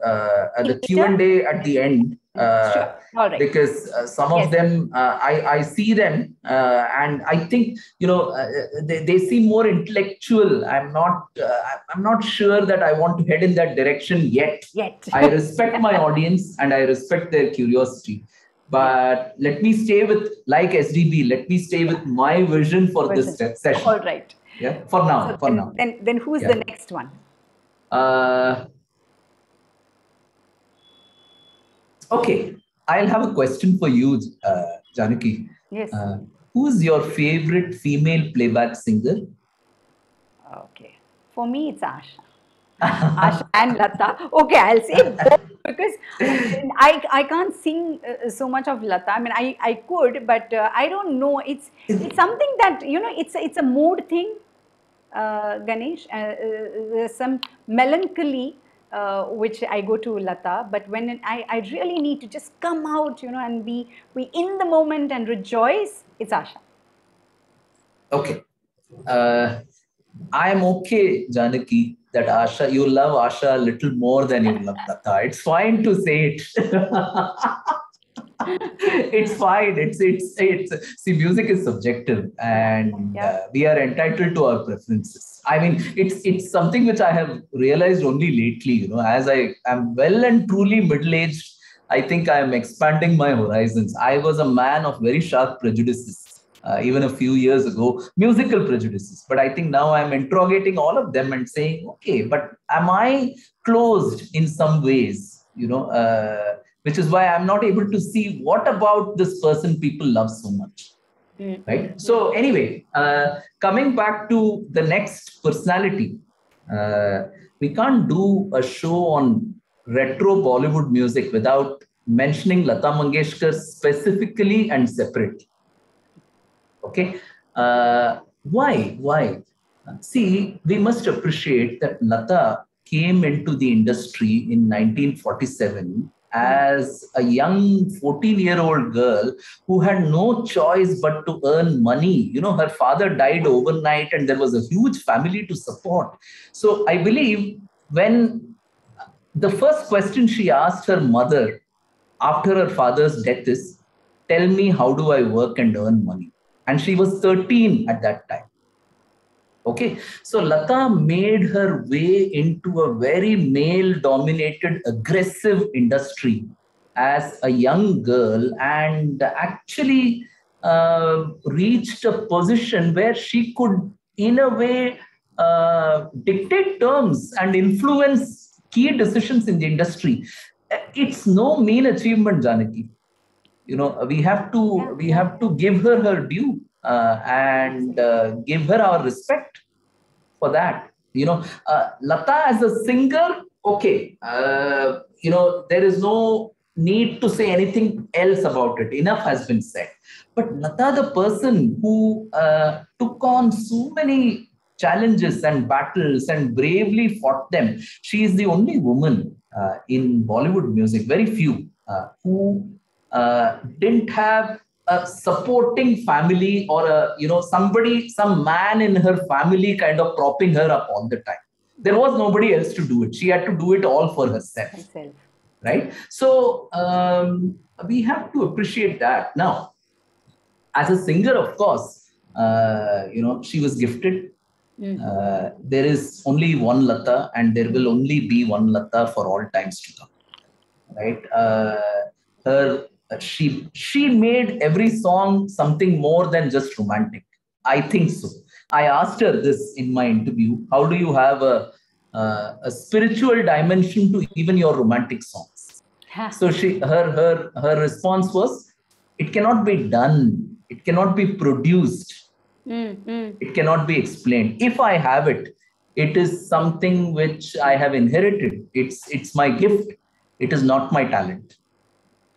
Speaker 3: the Q&A at the end.
Speaker 2: Sure. All right.
Speaker 3: Because some of them, I see them and I think, they seem more intellectual. I'm not sure that I want to head in that direction yet. I respect my audience and I respect their curiosity. But let me stay with, like SDB, let me stay with my vision for this session.
Speaker 2: All right.
Speaker 3: Yeah, for now.
Speaker 2: So then who's the next one?
Speaker 3: Okay, I'll have a question for you, Janaki.
Speaker 2: Yes.
Speaker 3: Who's your favorite female playback singer?
Speaker 2: Okay. For me, it's Asha. Asha and Lata. Okay, I'll say both because I can't sing so much of Lata. I mean, I could, but I don't know. It's something that, it's a mood thing, Ganesh. There's some melancholy which I go to Lata, but when I really need to just come out, and be in the moment and rejoice, it's Asha.
Speaker 3: Okay. I'm okay, Janaki, that Asha, you love Asha a little more than you love Lata. It's fine to say it. It's fine. It's see, music is subjective and we are entitled to our preferences. I mean, it's something which I have realized only lately, as I am well and truly middle-aged, I think I am expanding my horizons. I was a man of very sharp prejudices. Even a few years ago, musical prejudices. But I think now I'm interrogating all of them and saying, okay, but am I closed in some ways, which is why I'm not able to see what about this person people love so much, right? So anyway, coming back to the next personality, we can't do a show on retro Bollywood music without mentioning Lata Mangeshkar specifically and separately. Okay, why? See, we must appreciate that Lata came into the industry in 1947 as a young 14-year-old girl who had no choice but to earn money. Her father died overnight and there was a huge family to support. So I believe when the first question she asked her mother after her father's death is, tell me, how do I work and earn money? And she was 13 at that time. Okay, so Lata made her way into a very male-dominated, aggressive industry as a young girl and actually reached a position where she could, in a way, dictate terms and influence key decisions in the industry. It's no mean achievement, Janaki. You know, we have to give her due and give her our respect for that. You know, Lata as a singer, okay, you know, there is no need to say anything else about it. Enough has been said. But Lata, the person who took on so many challenges and battles and bravely fought them, she is the only woman in Bollywood music, very few, who didn't have a supporting family or a, you know, somebody, some man in her family kind of propping her up all the time. There was nobody else to do it. She had to do it all for herself. Right? So we have to appreciate that. Now, as a singer, of course, you know, she was gifted. There is only one Lata, and there will only be one Lata for all times to come. Right? She made every song something more than just romantic. I think so. I asked her this in my interview. How do you have a spiritual dimension to even your romantic songs? So her response was, it cannot be done. It cannot be produced. It cannot be explained. If I have it, it is something which I have inherited. It's my gift. It is not my talent.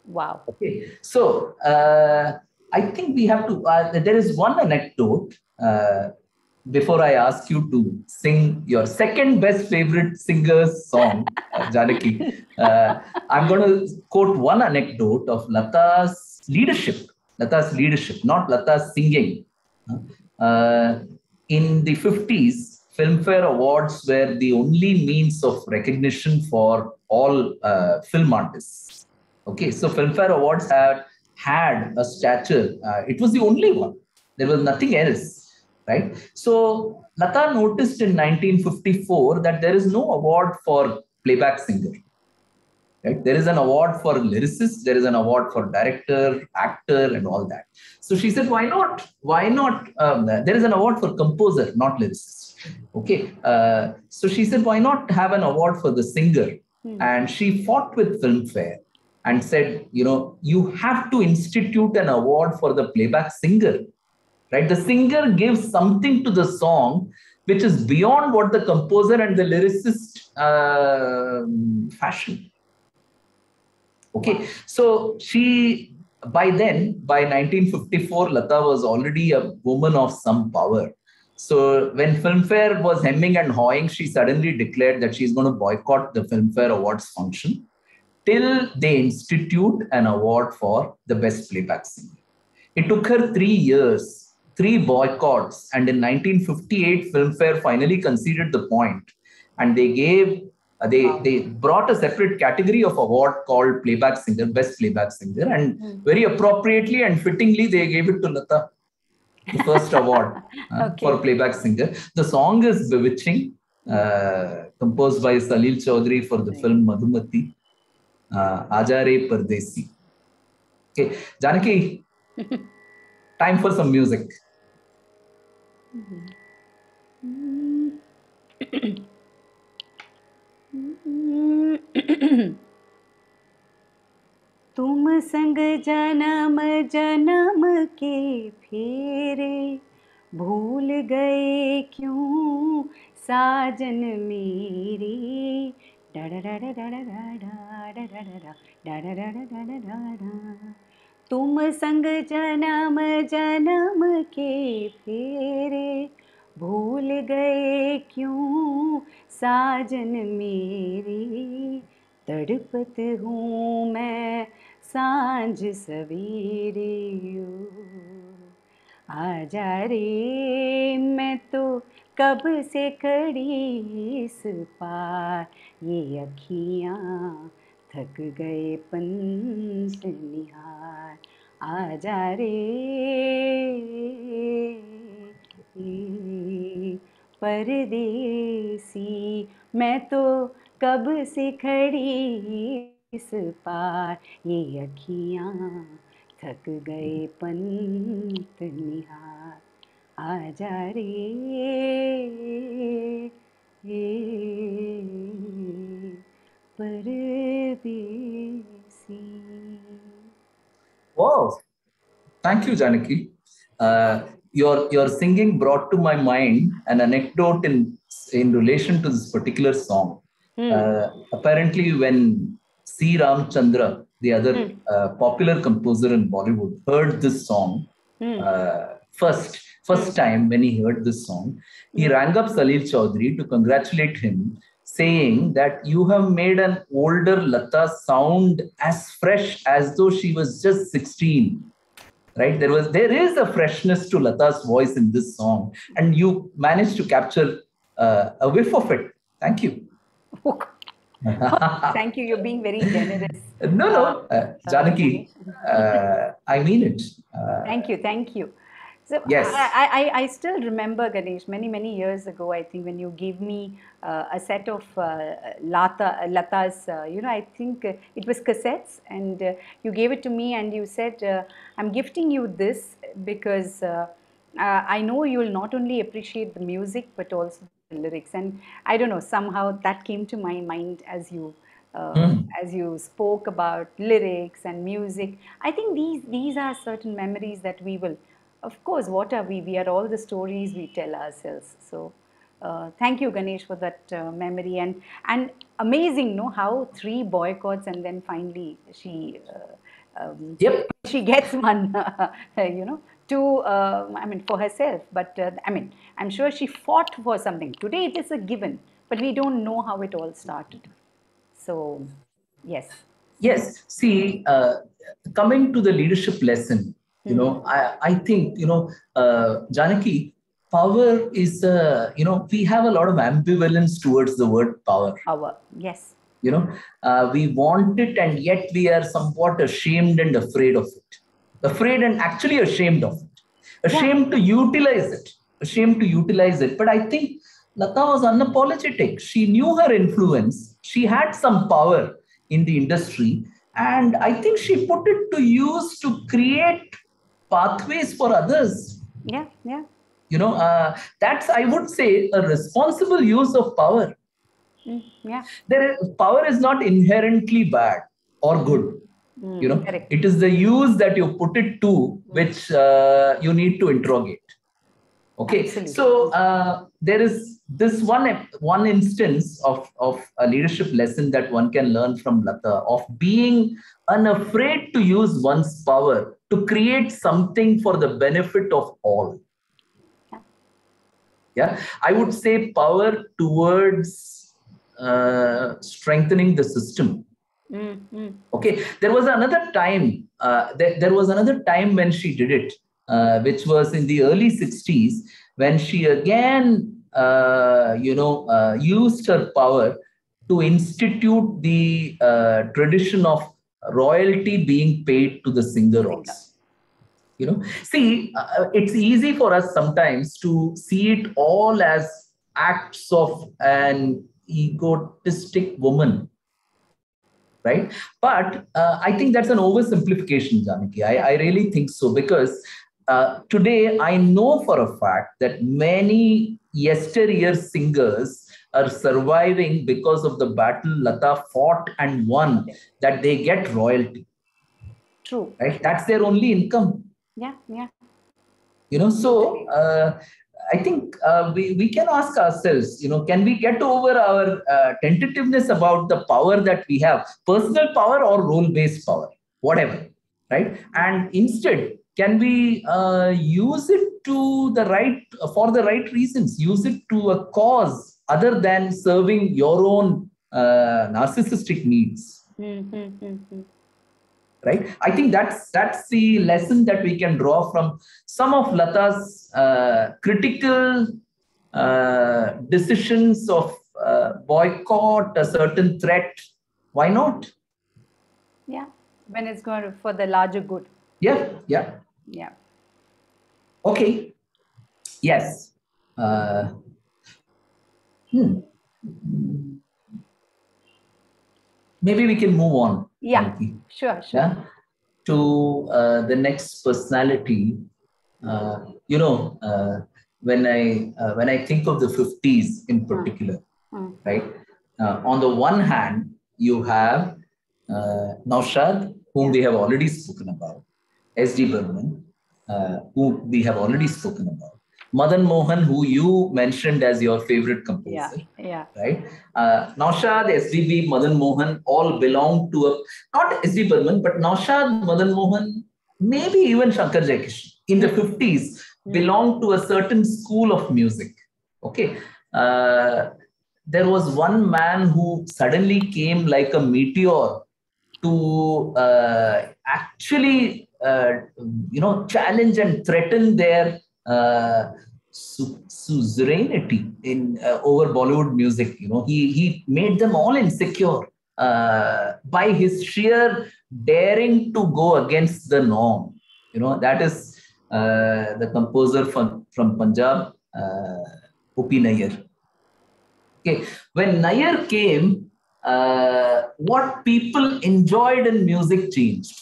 Speaker 2: Wow.
Speaker 3: Okay. So I think we have to, there is one anecdote before I ask you to sing your second best favorite singer's song, Janaki. I'm going to quote one anecdote of Lata's leadership, not Lata's singing. In the 50s, Filmfare Awards were the only means of recognition for all film artists. Okay, so Filmfare Awards had a stature. It was the only one. There was nothing else, right? So Lata noticed in 1954 that there is no award for playback singer. Right? There is an award for lyricist, there is an award for director, actor, and all that. So she said, why not? Why not? There is an award for composer, not lyricist. Okay. So she said, why not have an award for the singer? And she fought with Filmfare and said, you know, you have to institute an award for the playback singer. Right? The singer gives something to the song which is beyond what the composer and the lyricist fashion. Okay, so she, by 1954, Lata was already a woman of some power. So when Filmfare was hemming and hawing, she suddenly declared that she's going to boycott the Filmfare Awards function till they institute an award for the best playback singer. It took her 3 years, 3 boycotts, and in 1958, Filmfare finally conceded the point, and they gave. They brought a separate category of award called playback singer, best playback singer, and very appropriately and fittingly, they gave it to Lata, the first award for playback singer. The song is bewitching, composed by Salil Chaudhary for the film Madhumati, Aaja Re Pardesi. Okay, Janaki, time for some music.
Speaker 2: तुम संग जन्म जन्म के फेरे भूल गए क्यों साजन मेरे तुम संग जन्म जन्म के फेरे भूल गए क्यों साजन मेरे तड़पत हूँ मैं सांझ सवेरे आजा रे मैं तो कब से खड़ी इस पार ये अखियाँ थक गए पंच निहार आजा रे परदेसी मैं तो कब से खड़ी इस पार ये अखियाँ थक गए पंत निहार आजा रे परदेसी.
Speaker 3: Wow. Thank you, Janaki. Your singing brought to my mind an anecdote in relation to this particular song. Apparently, when C. Ramchandra, the other popular composer in Bollywood, heard this song first time when he heard this song, he rang up Salil Chaudhary to congratulate him, saying that you have made an older Lata sound as fresh as though she was just 16. Right, there is a freshness to Lata's voice in this song, and you managed to capture a whiff of it. Thank you.
Speaker 2: Thank you. You're being very generous.
Speaker 3: No, Janaki, I mean it.
Speaker 2: Thank you. So
Speaker 3: yes,
Speaker 2: I still remember, Ganesh, many years ago, I think, when you gave me a set of Lata's, I think it was cassettes, and you gave it to me and you said, I'm gifting you this because I know you will not only appreciate the music, but also the lyrics. And I don't know, somehow that came to my mind as you spoke about lyrics and music. I think these are certain memories that we will, of course, what are we? We are all the stories we tell ourselves. So thank you, Ganesh, for that memory. And amazing, no, how 3 boycotts and then finally she gets one, for herself. But I'm sure she fought for something. Today it is a given, but we don't know how it all started. So, yes.
Speaker 3: Yes. See, coming to the leadership lesson, I think, Janaki, power is, we have a lot of ambivalence towards the word power.
Speaker 2: Power, yes.
Speaker 3: We want it, and yet we are somewhat ashamed and afraid of it. Afraid and actually ashamed of it. Ashamed to utilize it. But I think Lata was unapologetic. She knew her influence. She had some power in the industry. And I think she put it to use to create pathways for others.
Speaker 2: Yeah.
Speaker 3: That's, I would say, a responsible use of power.
Speaker 2: Yeah.
Speaker 3: Power is not inherently bad or good.
Speaker 2: Correct.
Speaker 3: It is the use that you put it to which you need to interrogate. Okay. Absolutely. So there is this one instance of a leadership lesson that one can learn from Lata, of being unafraid to use one's power to create something for the benefit of all. Yeah, I would say power towards strengthening the system. Okay, there was another time. There was another time when she did it, which was in the early 60s, when she again, used her power to institute the tradition of royalty being paid to the singer also. See, it's easy for us sometimes to see it all as acts of an egotistic woman. Right? But I think that's an oversimplification, Janaki. I really think so, because today I know for a fact that many yesteryear singers are surviving because of the battle Lata fought and won, that they get royalty.
Speaker 2: True.
Speaker 3: Right? That's their only income.
Speaker 2: Yeah.
Speaker 3: So I think we can ask ourselves, can we get over our tentativeness about the power that we have, personal power or role-based power, whatever, right? And instead, can we use it for the right reasons, use it to a cause other than serving your own narcissistic needs? Right? I think that's the lesson that we can draw from some of Lata's critical decisions of boycott, a certain threat. Why not?
Speaker 2: Yeah, when it's going for the larger good.
Speaker 3: Yeah. Okay. Yes. maybe we can move on.
Speaker 2: Yeah, sure.
Speaker 3: Yeah? To the next personality. When I think of the 50s in particular, right? On the one hand, you have Naushad, whom we have already spoken about, S.D. Burman, who we have already spoken about, Madan Mohan, who you mentioned as your favorite composer, right? Naushad, SDB, Madan Mohan all belong to not S.D. Burman, but Naushad, Madan Mohan, maybe even Shankar Jaikishan in the 50s belonged to a certain school of music. Okay. There was one man who suddenly came like a meteor to actually, challenge and threaten their suzerainty in over Bollywood music. He made them all insecure by his sheer daring to go against the norm. That is the composer from Punjab, O.P. Nayyar. Okay, when Nayyar came, what people enjoyed in music changed.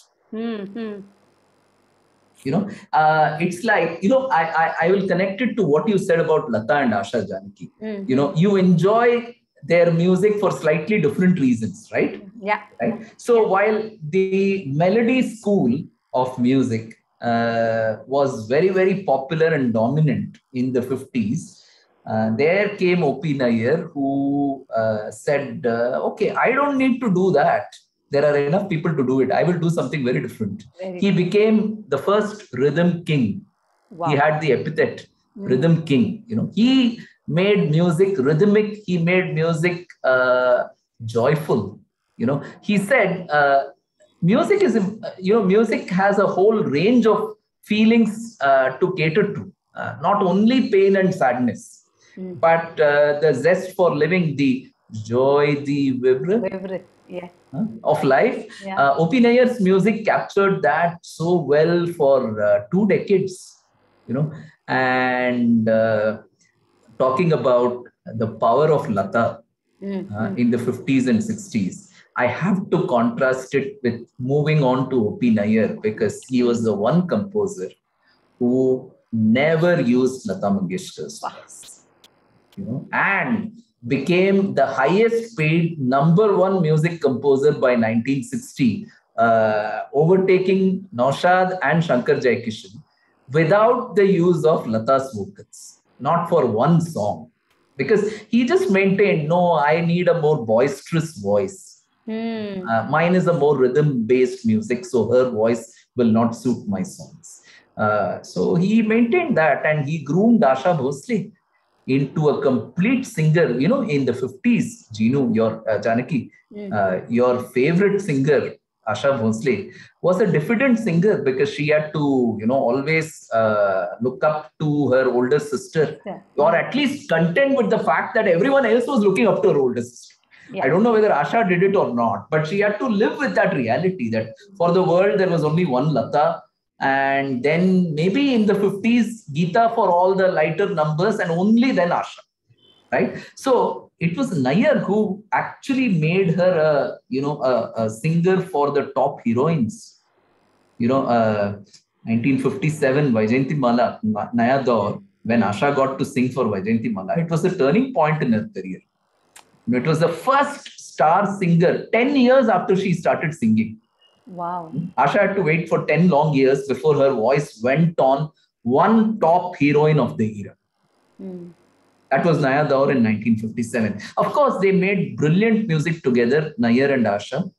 Speaker 3: It's like, I will connect it to what you said about Lata and Asha Janaki. You enjoy their music for slightly different reasons, right?
Speaker 2: Yeah.
Speaker 3: Right. So while the melody school of music was very, very popular and dominant in the 50s, there came O.P. Nayyar, who said, okay, I don't need to do that. There are enough people to do it. I will do something very different. He became the first rhythm king. Wow. He had the epithet, rhythm king. He made music rhythmic. He made music joyful. He said, music is, music has a whole range of feelings to cater to. Not only pain and sadness, but the zest for living, the joy, the vibrant.
Speaker 2: Yeah.
Speaker 3: Of life. O.P. Nayyar's music captured that so well for 2 decades, and talking about the power of Lata in the 50s and 60s, I have to contrast it with moving on to O.P. Nayyar, because he was the one composer who never used Lata Mangeshkar's voice, and became the highest paid #1 music composer by 1960, overtaking Naushad and Shankar Jaikishan without the use of Lata's vocals, not for one song, because he just maintained, no, I need a more boisterous voice. Mine is a more rhythm-based music, so her voice will not suit my songs. So he maintained that, and he groomed Asha Bhosle into a complete singer. In the 50s, Jinu, your Janaki, your favorite singer, Asha Bhosle, was a diffident singer because she had to, always look up to her older sister, or at least contend with the fact that everyone else was looking up to her older sister. I don't know whether Asha did it or not, but she had to live with that reality that for the world, there was only one Lata. And then maybe in the 50s, Geeta for all the lighter numbers, and only then Asha, right? So it was Nayyar who actually made her a singer for the top heroines. 1957, Vaijayanti Mala, Naya Daur, when Asha got to sing for Vaijayanti Mala, it was a turning point in her career. It was the first star singer 10 years after she started singing.
Speaker 2: Wow.
Speaker 3: Asha had to wait for 10 long years before her voice went on one top heroine of the era. That was Naya Daur in 1957. Of course, they made brilliant music together, Nayyar and Asha.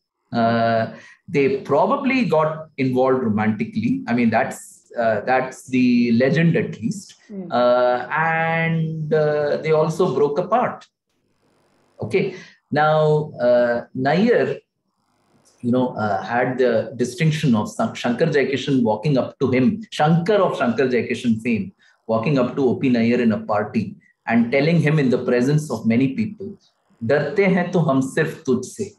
Speaker 3: They probably got involved romantically. I mean, that's the legend at least. And they also broke apart. Okay. Now, Nayyar, had the distinction of Shankar Jaikishan walking up to him, Shankar of Shankar Jaikishan fame, walking up to O.P. Nayyar in a party and telling him in the presence of many people, "Darte hain to hum sirf tujhse."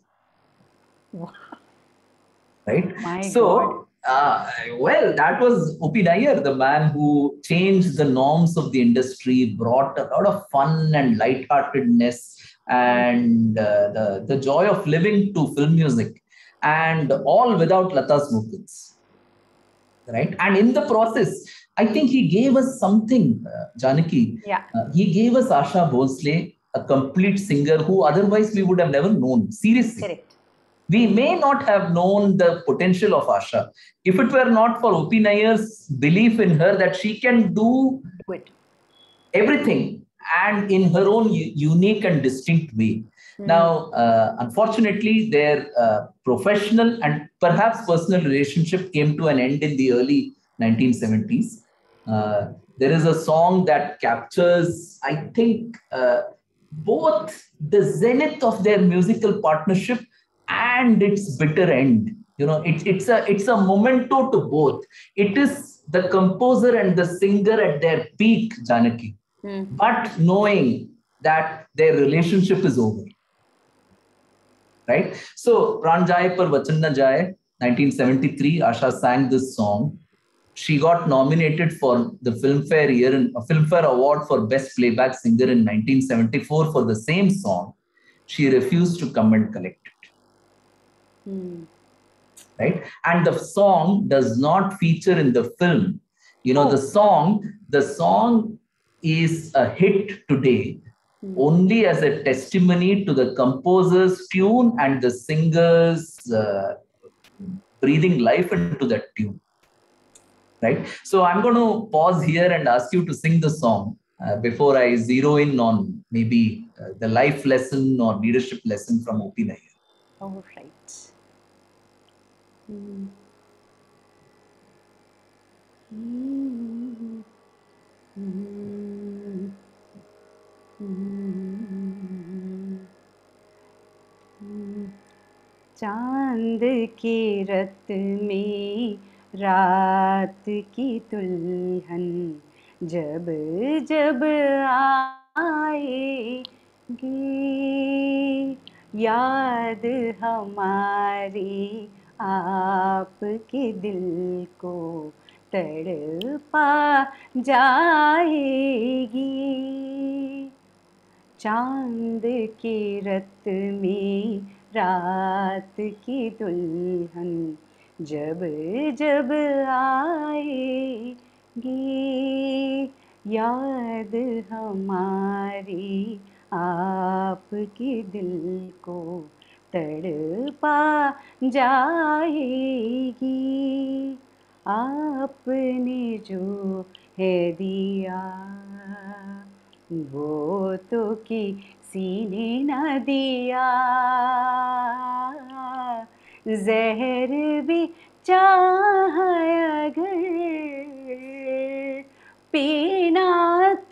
Speaker 3: Right? So, that was O.P. Nayyar, the man who changed the norms of the industry, brought a lot of fun and lightheartedness, and the joy of living to film music, and all without Lata's vocals. Right? And in the process, I think he gave us something, Janaki.
Speaker 2: Yeah.
Speaker 3: He gave us Asha Bhosle, a complete singer who otherwise we would have never known. Seriously.
Speaker 2: Correct.
Speaker 3: We may not have known the potential of Asha if it were not for O.P. Nayyar's belief in her that she can do everything and in her own unique and distinct way. Now, unfortunately, their professional and perhaps personal relationship came to an end in the early 1970s. There is a song that captures, I think, both the zenith of their musical partnership and its bitter end. You know, it's a memento to both. It is the composer and the singer at their peak, Janaki, but knowing that their relationship is over. Right? So, Pran Jaye Par Vachan Na Jaye, 1973, Asha sang this song. She got nominated for the Filmfare Award for Best Playback Singer in 1974 for the same song. She refused to come and collect it. Right? And the song does not feature in the film. You know, the song is a hit today only as a testimony to the composer's tune and the singer's breathing life into that tune. Right? So I'm going to pause here and ask you to sing the song before I zero in on maybe the life lesson or leadership lesson from O.P. Nayyar.
Speaker 2: All right. चांद की रत में रात की दुल्हन जब जब आएगी याद हमारी आपके दिल को तड़पा जाएगी चांद की रत में रात की दुल्हन जब जब आएगी याद हमारी आपके दिल को तड़पा जाएगी आपने जो है दिया वो तो किसी ने न दिया जहर भी चाह अगर पीना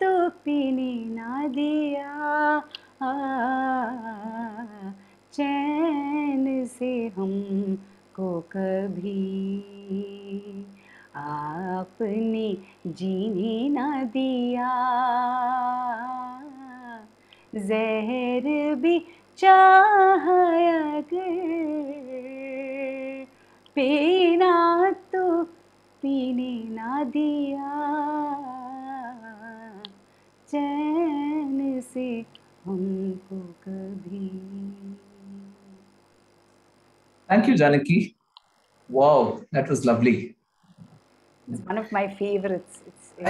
Speaker 2: तो पीने न दिया चैन से हमको कभी आपने जीने न दिया जहर भी चाह अगर पीना तो पीने न दिया चैन से हमको कभी.
Speaker 3: Thank you, Janaki. Wow, that was lovely.
Speaker 2: It's one of my favorites.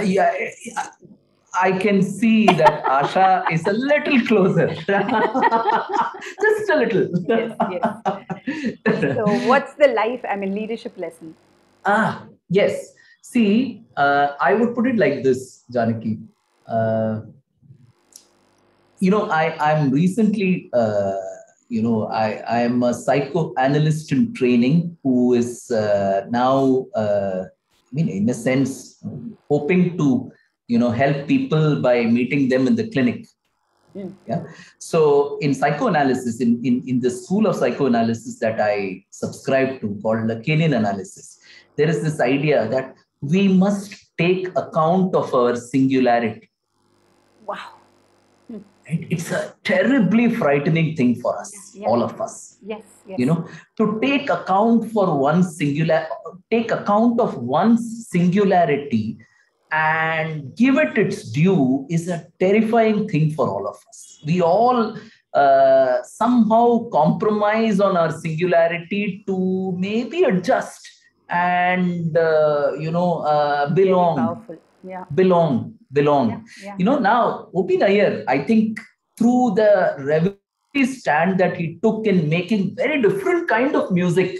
Speaker 3: Yeah, I can see that Asha is a little closer. Just a little.
Speaker 2: Yes. So what's the leadership lesson?
Speaker 3: Yes. See, I would put it like this, Janaki. I'm recently, I am a psychoanalyst in training who is now, in a sense, hoping to, help people by meeting them in the clinic. Yeah. So in psychoanalysis, in the school of psychoanalysis that I subscribe to called Lacanian analysis, there is this idea that we must take account of our singularity.
Speaker 2: Wow.
Speaker 3: It's a terribly frightening thing for us, all of us.
Speaker 2: Yes.
Speaker 3: To take account of one's singularity and give it its due is a terrifying thing for all of us. We all somehow compromise on our singularity to maybe adjust and, belong.
Speaker 2: Very powerful. Yeah.
Speaker 3: Belong.
Speaker 2: Yeah, yeah.
Speaker 3: Now, O.P. Nair, I think through the revolutionary stand that he took in making very different kind of music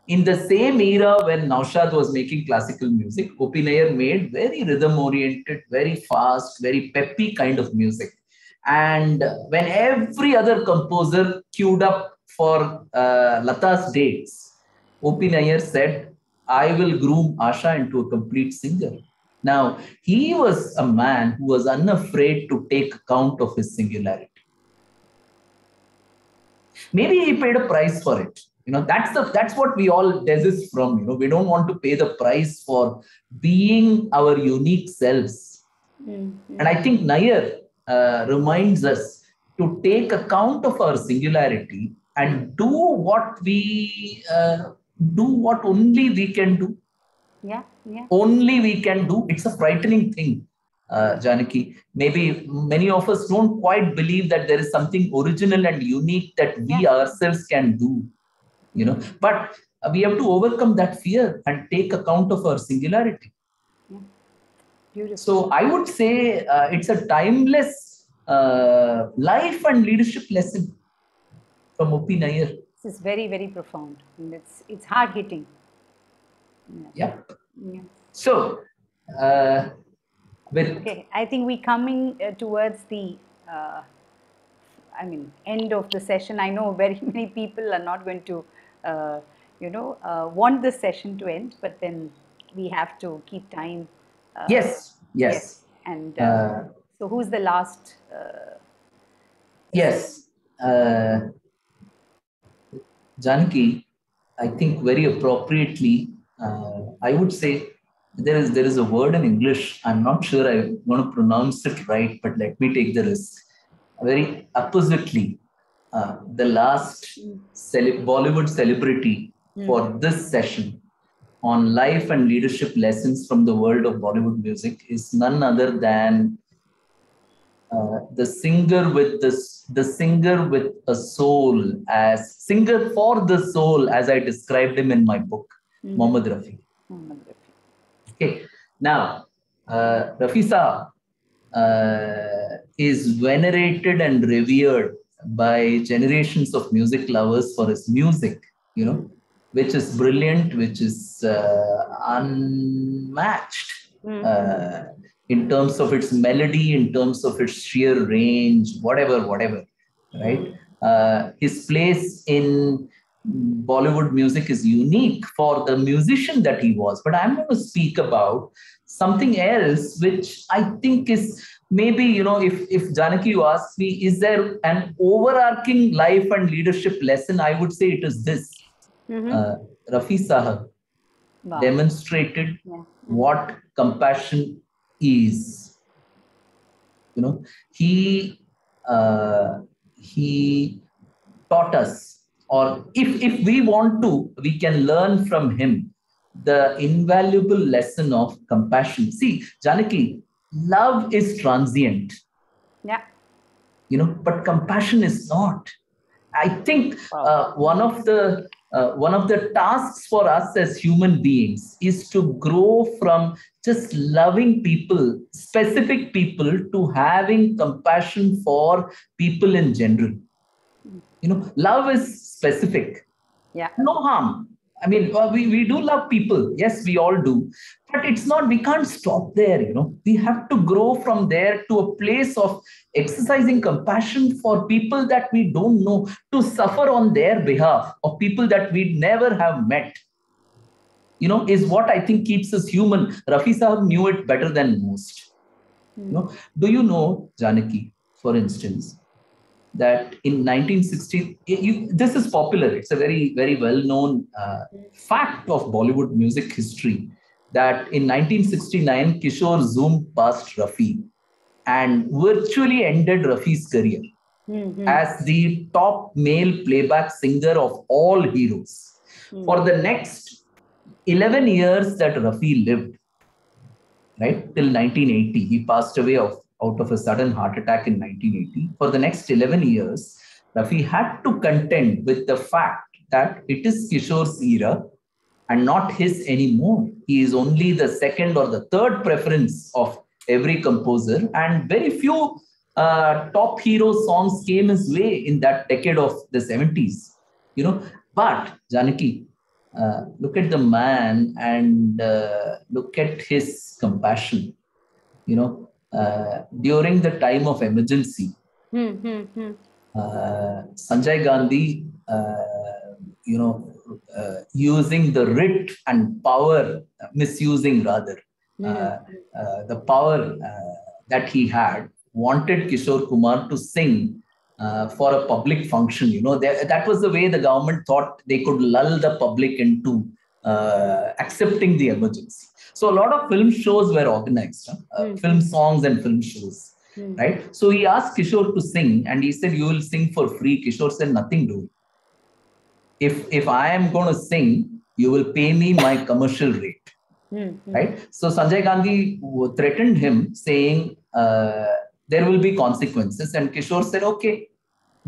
Speaker 3: in the same era when Naushad was making classical music, O.P. Nair made very rhythm-oriented, very fast, very peppy kind of music. And when every other composer queued up for Lata's dates, O.P. Nair said, I will groom Asha into a complete singer. Now, he was a man who was unafraid to take account of his singularity. Maybe he paid a price for it. That's what we all desist from. We don't want to pay the price for being our unique selves. Mm-hmm. And I think Nair reminds us to take account of our singularity and do what only we can do.
Speaker 2: Yeah.
Speaker 3: Only we can do. It's a frightening thing, Janaki. Maybe many of us don't quite believe that there is something original and unique that we ourselves can do. But we have to overcome that fear and take account of our singularity.
Speaker 2: Yeah. Beautiful.
Speaker 3: So I would say it's a timeless life and leadership lesson from O.P. Nair.
Speaker 2: This is very, very profound. And it's hard hitting.
Speaker 3: Yeah. So,
Speaker 2: okay, I think we're coming towards the end of the session. I know very many people are not going to want this session to end, but then we have to keep time.
Speaker 3: Yes.
Speaker 2: And so who's the last?
Speaker 3: Yes. Janaki, I think very appropriately, I would say there is a word in English. I'm not sure I'm going to pronounce it right, but let me take the risk. Very appositely, the last Bollywood celebrity for this session on life and leadership lessons from the world of Bollywood music is none other than the singer with a soul, as singer for the soul, as I described him in my book, Mohammad Rafi. Okay, now Rafi Saab is venerated and revered by generations of music lovers for his music, which is brilliant, which is unmatched. In terms of its melody, in terms of its sheer range, whatever, right? His place in Bollywood music is unique for the musician that he was. But I'm going to speak about something else, which I think is maybe, if Janaki, you ask me, is there an overarching life and leadership lesson? I would say it is this. Rafi Sahab demonstrated what compassion is. He taught us, or if we want to, we can learn from him the invaluable lesson of compassion. See, Janaki, love is transient.
Speaker 2: Yeah.
Speaker 3: But compassion is not. I think one of the tasks for us as human beings is to grow from just loving people, specific people, to having compassion for people in general. Love is specific.
Speaker 2: Yeah.
Speaker 3: No harm. I mean, we do love people. Yes, we all do. But it's not, we can't stop there, We have to grow from there to a place of exercising compassion for people that we don't know, to suffer on their behalf, of people that we never have met, is what I think keeps us human. Rafi Sahab knew it better than most. Do you know, Janaki, for instance, that in 1960, this is popular. It's a very, very well-known fact of Bollywood music history, that in 1969, Kishore zoomed past Rafi and virtually ended Rafi's career as the top male playback singer of all heroes. For the next 11 years that Rafi lived, right, till 1980, he passed away out of a sudden heart attack in 1980. For the next 11 years, Rafi had to contend with the fact that it is Kishore's era and not his anymore. He is only the second or the third preference of every composer, and very few top hero songs came his way in that decade of the 70s. But Janaki, look at the man and look at his compassion. During the time of emergency, Sanjay Gandhi, using the writ and power, misusing rather, the power that he had, wanted Kishore Kumar to sing for a public function. That was the way the government thought they could lull the public into accepting the emergency. So a lot of film shows were organized, film songs and film shows. Right? So he asked Kishore to sing and he said, "You will sing for free." Kishore said, "Nothing doing. If I am going to sing, you will pay me my commercial rate." Right? So Sanjay Gandhi threatened him saying, there will be consequences. And Kishore said, "Okay,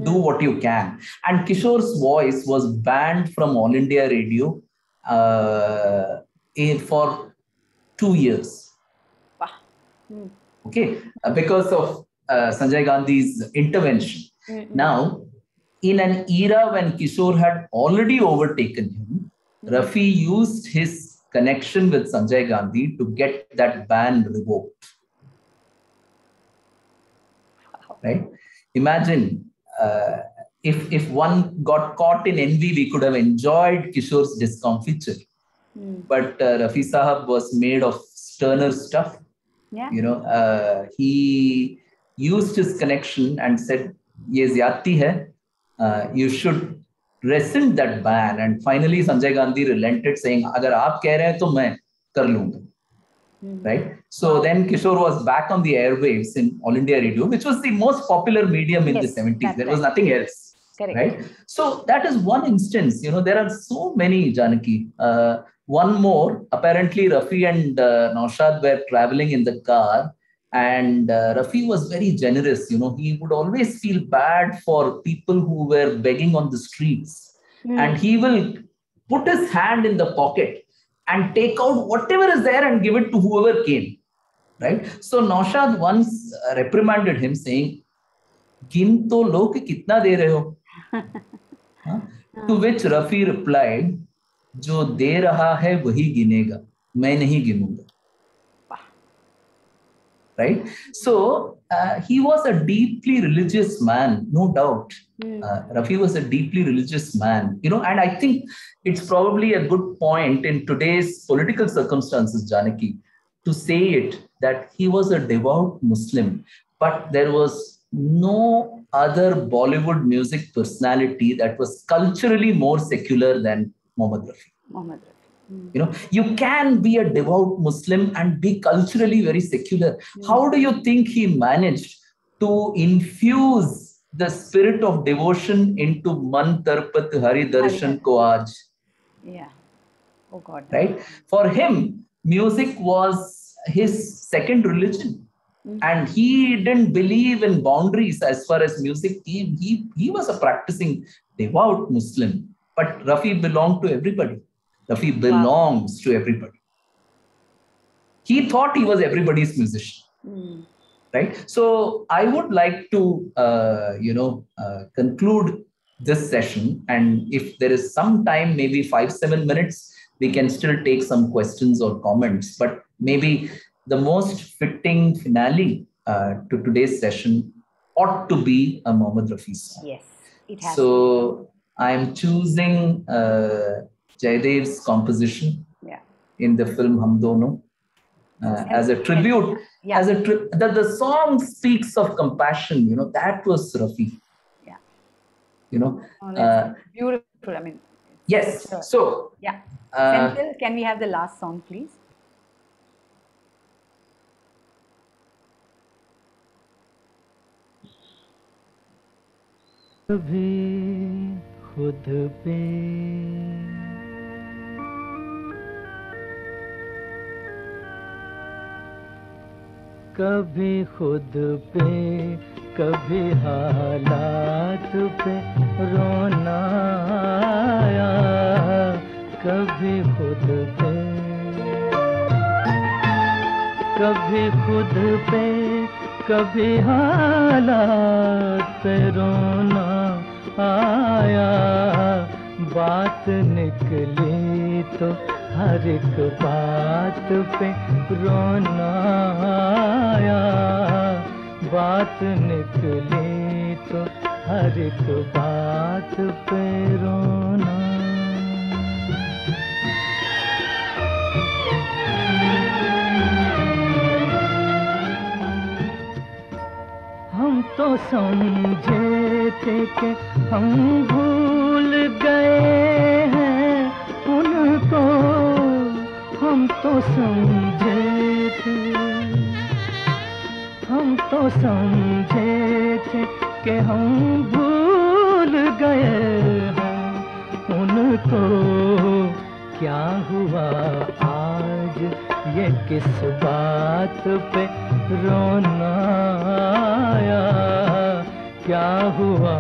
Speaker 3: do what you can." And Kishore's voice was banned from All India Radio for 2 years. Okay, because of Sanjay Gandhi's intervention. Now, in an era when Kishore had already overtaken him, Rafi used his connection with Sanjay Gandhi to get that ban revoked. Right? Imagine if one got caught in envy, we could have enjoyed Kishore's discomfiture. But Rafi Sahab was made of sterner stuff. Yeah. He used his connection and said, "Ye zyadti hai, you should rescind that ban." And finally, Sanjay Gandhi relented, saying, "Agar aap keh rahe hain, to main kar lunga." Right? So then Kishore was back on the airwaves in All India Radio, which was the most popular medium in the 70s. There was nothing else. Correct. Right? So that is one instance. There are so many, Janaki. One more, apparently Rafi and Naushad were traveling in the car, and Rafi was very generous. He would always feel bad for people who were begging on the streets. And he will put his hand in the pocket and take out whatever is there and give it to whoever came. Right? So Naushad once reprimanded him, saying, "Gin to lo ki kitna de rahe ho?" To which Rafi replied, "जो दे रहा है वही गिनेगा, मैं नहीं गिनूंगा." Right? So he was a deeply religious man, no doubt. Rafi was a deeply religious man, and I think it's probably a good point in today's political circumstances, Janaki, to say it, that he was a devout Muslim, but there was no other Bollywood music personality that was culturally more secular than Mohammad Rafi. You can be a devout Muslim and be culturally very secular. How do you think he managed to infuse the spirit of devotion into Man Tarpat Hari Darshan Ko Aaj?
Speaker 2: Yeah. Oh God.
Speaker 3: Right? For him, music was his second religion. And he didn't believe in boundaries as far as music came. He was a practicing devout Muslim. But Rafi belonged to everybody. Rafi belongs to everybody. He thought he was everybody's musician. Right? So I would like to, conclude this session. And if there is some time, maybe 5-7 minutes, we can still take some questions or comments. But maybe the most fitting finale to today's session ought to be a Mohammad Rafi song.
Speaker 2: Yes, it has.
Speaker 3: So I'm choosing Jaydev's composition in the film Hum Dono as a tribute.
Speaker 2: Yeah.
Speaker 3: The song speaks of compassion. That was Rafi.
Speaker 2: Yeah. Beautiful. I mean.
Speaker 3: Yes.
Speaker 2: Sure.
Speaker 3: So.
Speaker 2: Yeah. Senthil, can we have the last song, please?
Speaker 5: कभी खुद पे कभी खुद पे कभी हालात पे रोना आया, कभी खुद पे, कभी खुद पे, कभी हालात पे रोना आया। बात निकली तो हर एक बात पे रोना आया। बात निकली तो हर एक बात पे रोना। हम तो समझे थे कि हम भूल गए हैं उनको, हम तो समझे थे, हम तो समझे थे कि हम भूल गए हैं उनको। क्या हुआ आज ये किस बात पे रोना आया? क्या हुआ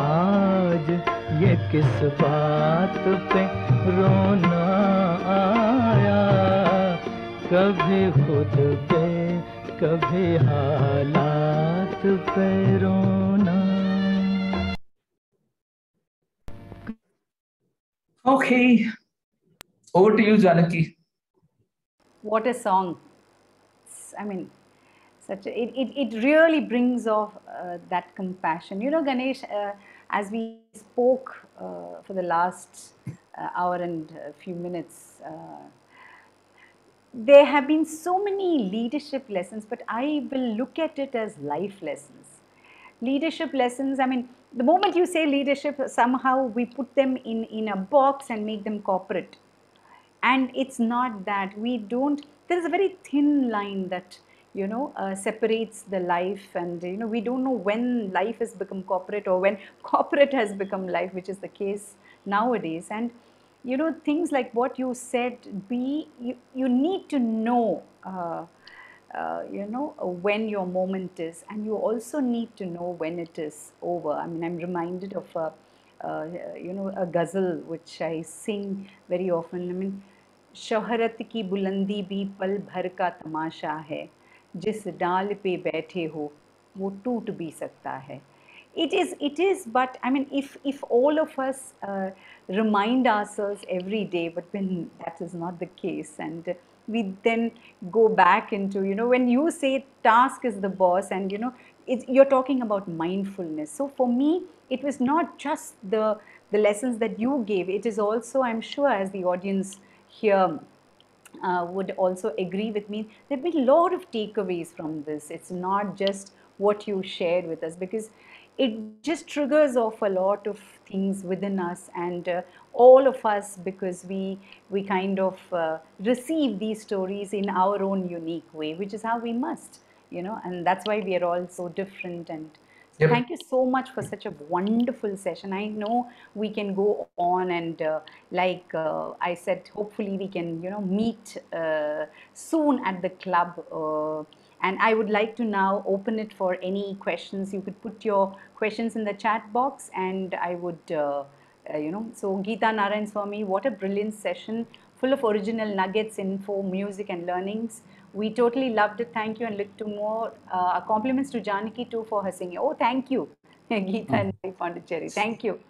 Speaker 5: आज ये किस बात पे रोना आया? कभी खुद पे, कभी हालात पे रोना।
Speaker 3: Okay, over to you, Janaki.
Speaker 2: What a song. I mean, it really brings off that compassion. You know, Ganesh, as we spoke for the last hour and a few minutes, there have been so many leadership lessons, but I will look at it as life lessons. Leadership lessons, I mean, the moment you say leadership, somehow we put them in a box and make them corporate. And it's not that. We don't, there is a very thin line that, you know, separates the life, and, you know, we don't know when life has become corporate or when corporate has become life, which is the case nowadays. And, you know, things like what you said, you need to know, you know, when your moment is, and you also need to know when it is over. I mean, I'm reminded of you know, a ghazal which I sing very often. I mean, शोहरत की बुलंदी भी पल भर का तमाशा है, जिस डाल पे बैठे हो वो टूट भी सकता है. It is, but I mean, if all of us remind ourselves every day, but when that is not the case, and we then go back into, you know, when you say task is the boss, and, you know, you're talking about mindfulness. So for me, it was not just the lessons that you gave. It is also, I'm sure, as the audience here would also agree with me, there have been a lot of takeaways from this. It's not just what you shared with us, because it just triggers off a lot of things within us, and all of us, because we kind of receive these stories in our own unique way, which is how we must, you know, and that's why we are all so different. And so
Speaker 3: Yep.
Speaker 2: Thank you so much for such a wonderful session. I know we can go on, and like I said, hopefully we can, you know, meet soon at the club. And I would like to now open it for any questions. You could put your questions in the chat box, and I would, you know, so Geeta Narayan Swami, what a brilliant session, full of original nuggets, info, music and learnings. We totally loved it. Thank you, and look to more. Compliments to Janaki too for her singing. Oh, thank you, Geeta and Pondicherry. Thank you.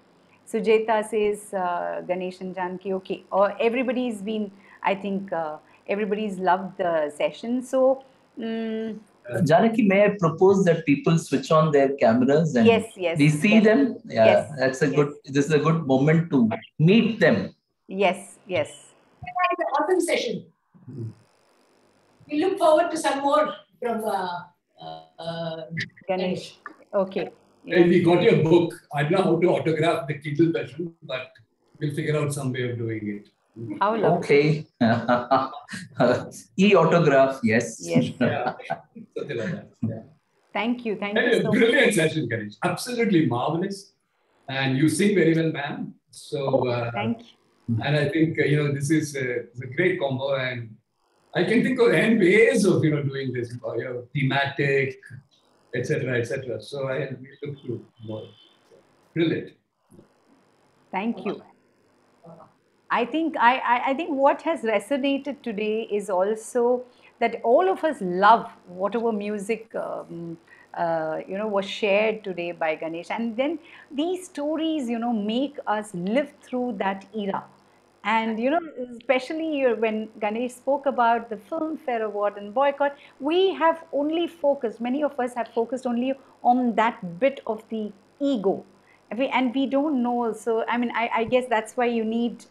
Speaker 2: Sujeta says Ganesh and Janaki. Okay, everybody's been, I think everybody's loved the session. So,
Speaker 3: Janaki, may I propose that people switch on their cameras and
Speaker 2: yes,
Speaker 3: we see them? Yeah,
Speaker 2: yes,
Speaker 3: that's a good, this is a good moment to meet them.
Speaker 2: Yes.
Speaker 6: It's an awesome session. We look forward to some more from
Speaker 2: Ganesh. Okay.
Speaker 7: Well, we got your book. I don't know how to autograph the Kindle version, but we'll figure out some way of doing it.
Speaker 2: How lovely.
Speaker 3: Okay. E-autograph, yes.
Speaker 2: Yes.
Speaker 7: Yeah, something like that. Yeah.
Speaker 2: Thank you. Thank
Speaker 7: Anyway,
Speaker 2: you so
Speaker 7: brilliant
Speaker 2: much.
Speaker 7: session, Ganesh. Absolutely marvelous. And you sing very well, ma'am. So,
Speaker 2: thank you.
Speaker 7: And I think, you know, this is a great combo. And I can think of N ways of, you know, doing this, you know, thematic, etc., etc. So we look to more. Brilliant.
Speaker 2: Thank you. I think what has resonated today is also that all of us love whatever music was shared today by Ganesh, and then these stories make us live through that era. And especially when Ganesh spoke about the Filmfare Award and boycott, we have only focused, many of us have focused only on that bit of the ego. And we don't know. So, I mean, I guess that's why you need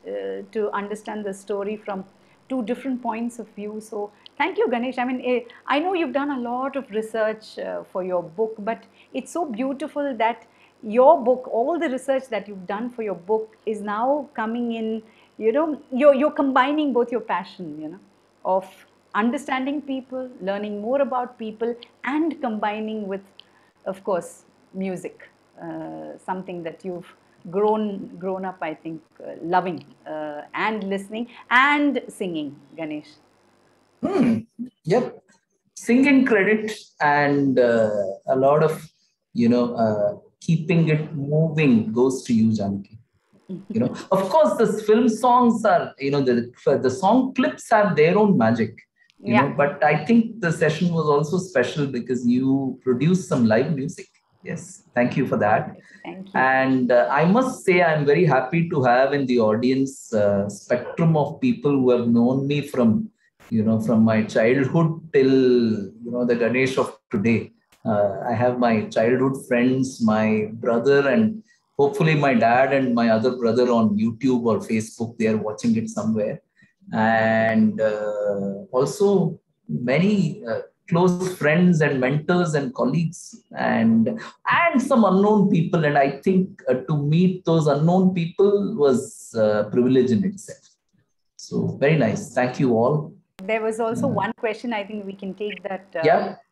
Speaker 2: to understand the story from two different points of view. So, thank you, Ganesh. I mean, I know you've done a lot of research for your book, but it's so beautiful that your book, all the research that you've done for your book is now coming in, you're combining both your passion, of understanding people, learning more about people, and combining with, of course, music, something that you've grown up, I think, loving and listening and singing, Ganesh.
Speaker 3: Yep. Singing credit and a lot of, keeping it moving goes to you, Janaki. Of course, the film songs are, the song clips have their own magic, but I think the session was also special because you produced some live music. Yes, thank you for that.
Speaker 2: Thank you.
Speaker 3: And I must say, I'm very happy to have in the audience spectrum of people who have known me from my childhood till, the Ganesh of today. I have my childhood friends, my brother, and hopefully my dad and my other brother on YouTube or Facebook. They are watching it somewhere. And also many close friends and mentors and colleagues and some unknown people. And I think to meet those unknown people was a privilege in itself. So very nice. Thank you all.
Speaker 2: There was also one question, I think we can take that.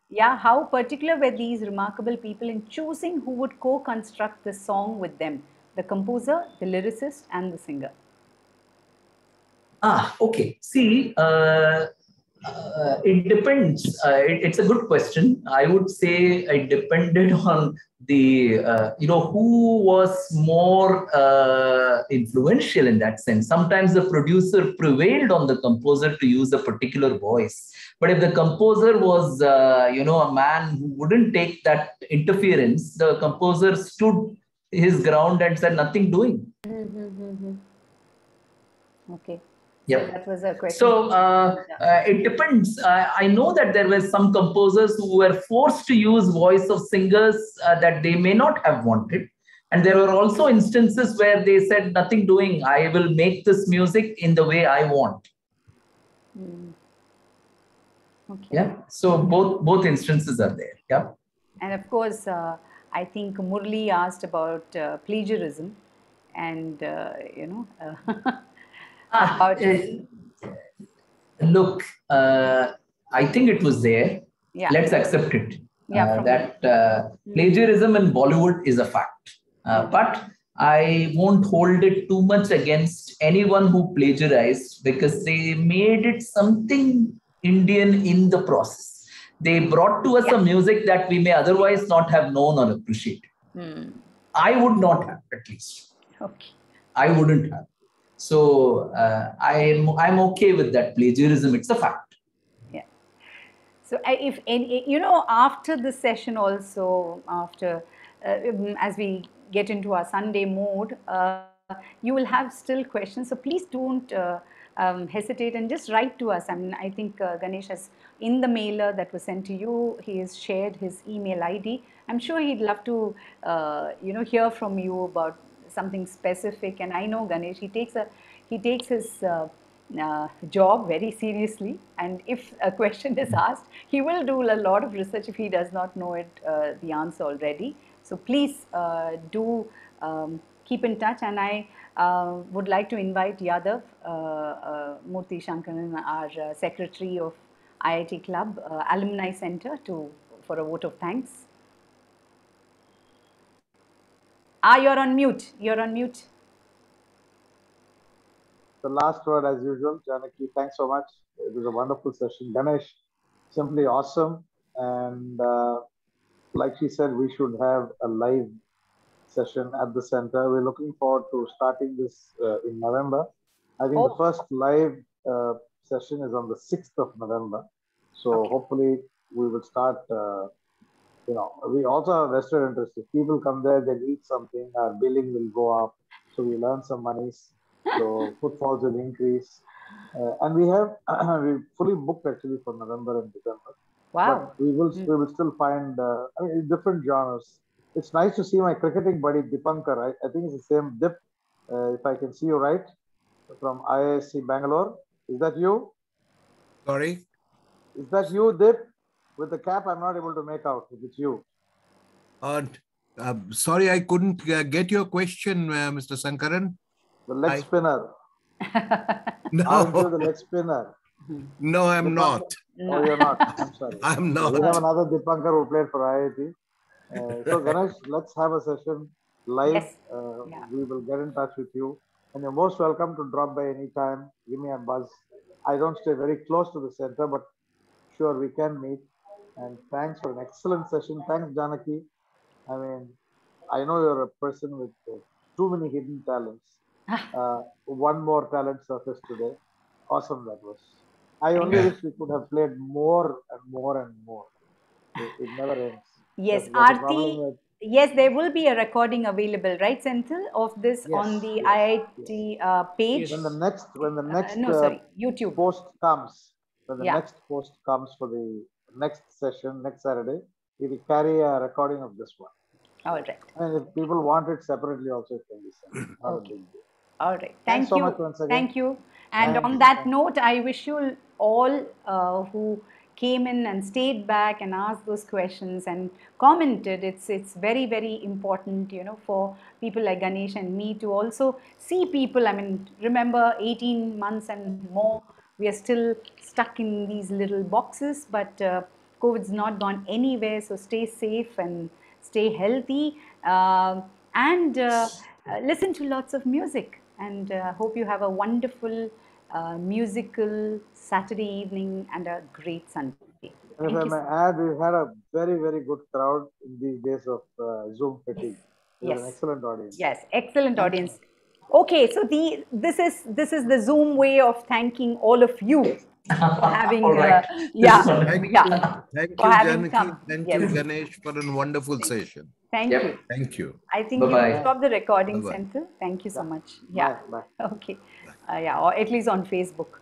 Speaker 3: Yeah,
Speaker 2: how particular were these remarkable people in choosing who would co-construct the song with them? The composer, the lyricist, and the singer.
Speaker 3: Okay. See, it depends. It's a good question. I would say it depended on the, who was more influential in that sense. Sometimes the producer prevailed on the composer to use a particular voice. But if the composer was, a man who wouldn't take that interference, the composer stood his ground and said nothing doing.
Speaker 2: Okay.
Speaker 3: Yep.
Speaker 2: So that was a question.
Speaker 3: So it depends. I know that there were some composers who were forced to use voice of singers that they may not have wanted. And there were also instances where they said, nothing doing, I will make this music in the way I want.
Speaker 2: Okay.
Speaker 3: Yeah. So both instances are there. Yeah.
Speaker 2: And of course, I think Murli asked about plagiarism and, about
Speaker 3: look, I think it was there.
Speaker 2: Yeah.
Speaker 3: Let's accept it.
Speaker 2: Yeah,
Speaker 3: That plagiarism in Bollywood is a fact. But I won't hold it too much against anyone who plagiarized because they made it something Indian in the process. They brought to us a music that we may otherwise not have known or appreciated. I would not have, at least.
Speaker 2: Okay.
Speaker 3: I wouldn't have. So I'm okay with that plagiarism. It's a fact.
Speaker 2: Yeah. So if any, after the session also, after as we get into our Sunday mode, you will have still questions. So please don't hesitate and just write to us. I mean, I think Ganesh has, in the mailer that was sent to you, he has shared his email ID. I'm sure he'd love to, hear from you about something specific. And I know Ganesh, he takes his job very seriously. And if a question is asked, he will do a lot of research if he does not know it, the answer already. So please do keep in touch. And I would like to invite Yadav Murthy Shankaran, our secretary of IIT Club Alumni Center, for a vote of thanks. You're on mute. You're on mute.
Speaker 8: The last word, as usual, Janaki. Thanks so much. It was a wonderful session. Ganesh, simply awesome. And like she said, we should have a live session at the center. We're looking forward to starting this in November. I think the first live session is on the 6th of November. So hopefully we will start, we also have vested interest. If people come there, they eat something, our billing will go up. So we'll earn some monies. So footfalls will increase. And we have, we fully booked actually for November and December.
Speaker 2: Wow.
Speaker 8: But we will still find, different genres. It's nice to see my cricketing buddy Dipankar. I think it's the same Dip, if I can see you right, from IISc Bangalore. Is that you?
Speaker 9: Sorry?
Speaker 8: Is that you, Dip? With the cap, I'm not able to make out if it's you.
Speaker 9: Sorry, I couldn't get your question, Mr. Sankaran.
Speaker 8: The leg spinner.
Speaker 9: No.
Speaker 8: Aren't you the leg spinner?
Speaker 9: No, I'm not.
Speaker 8: No, you're not. I'm sorry.
Speaker 9: I'm not.
Speaker 8: We have another Dipankar who played for IIT. So Ganesh, let's have a session live.
Speaker 2: Yes.
Speaker 8: We will get in touch with you. And you're most welcome to drop by anytime. Give me a buzz. I don't stay very close to the center, but sure, we can meet. And thanks for an excellent session. Thanks, Janaki. I mean, I know you're a person with too many hidden talents. One more talent surfaced today. Awesome that was. I only wish we could have played more and more and more. It never ends.
Speaker 2: Yes, Aarti. Yes, there will be a recording available, right, Senthil, of this on the IIT page.
Speaker 8: When the next
Speaker 2: YouTube
Speaker 8: post comes, when the next post comes for the next session, next Saturday, we will carry a recording of this one.
Speaker 2: All right.
Speaker 8: And if people want it separately, also it can be sent. Not a big deal.
Speaker 2: All right.
Speaker 8: Thanks so much once again.
Speaker 2: Thank you. And on that note, I wish you all who came in and stayed back and asked those questions and commented. It's very, very important, for people like Ganesh and me to also see people. I mean, remember 18 months and more, we are still stuck in these little boxes, but COVID's not gone anywhere. So stay safe and stay healthy and listen to lots of music. And hope you have a wonderful musical Saturday evening and a great Sunday.
Speaker 8: And if I may add, we've had a very, very good crowd in these days of Zoom fatigue. Yes. An excellent audience.
Speaker 2: Yes, excellent audience. Okay, so this is the Zoom way of thanking all of you for having
Speaker 9: Thank you, Janaki.
Speaker 2: come.
Speaker 9: Thank you, Ganesh, for a wonderful session.
Speaker 2: Thank you.
Speaker 9: Thank you.
Speaker 2: I think you can stop the recording, Senthil. Thank you so much. Yeah.
Speaker 8: Bye.
Speaker 2: Okay. Or at least on Facebook.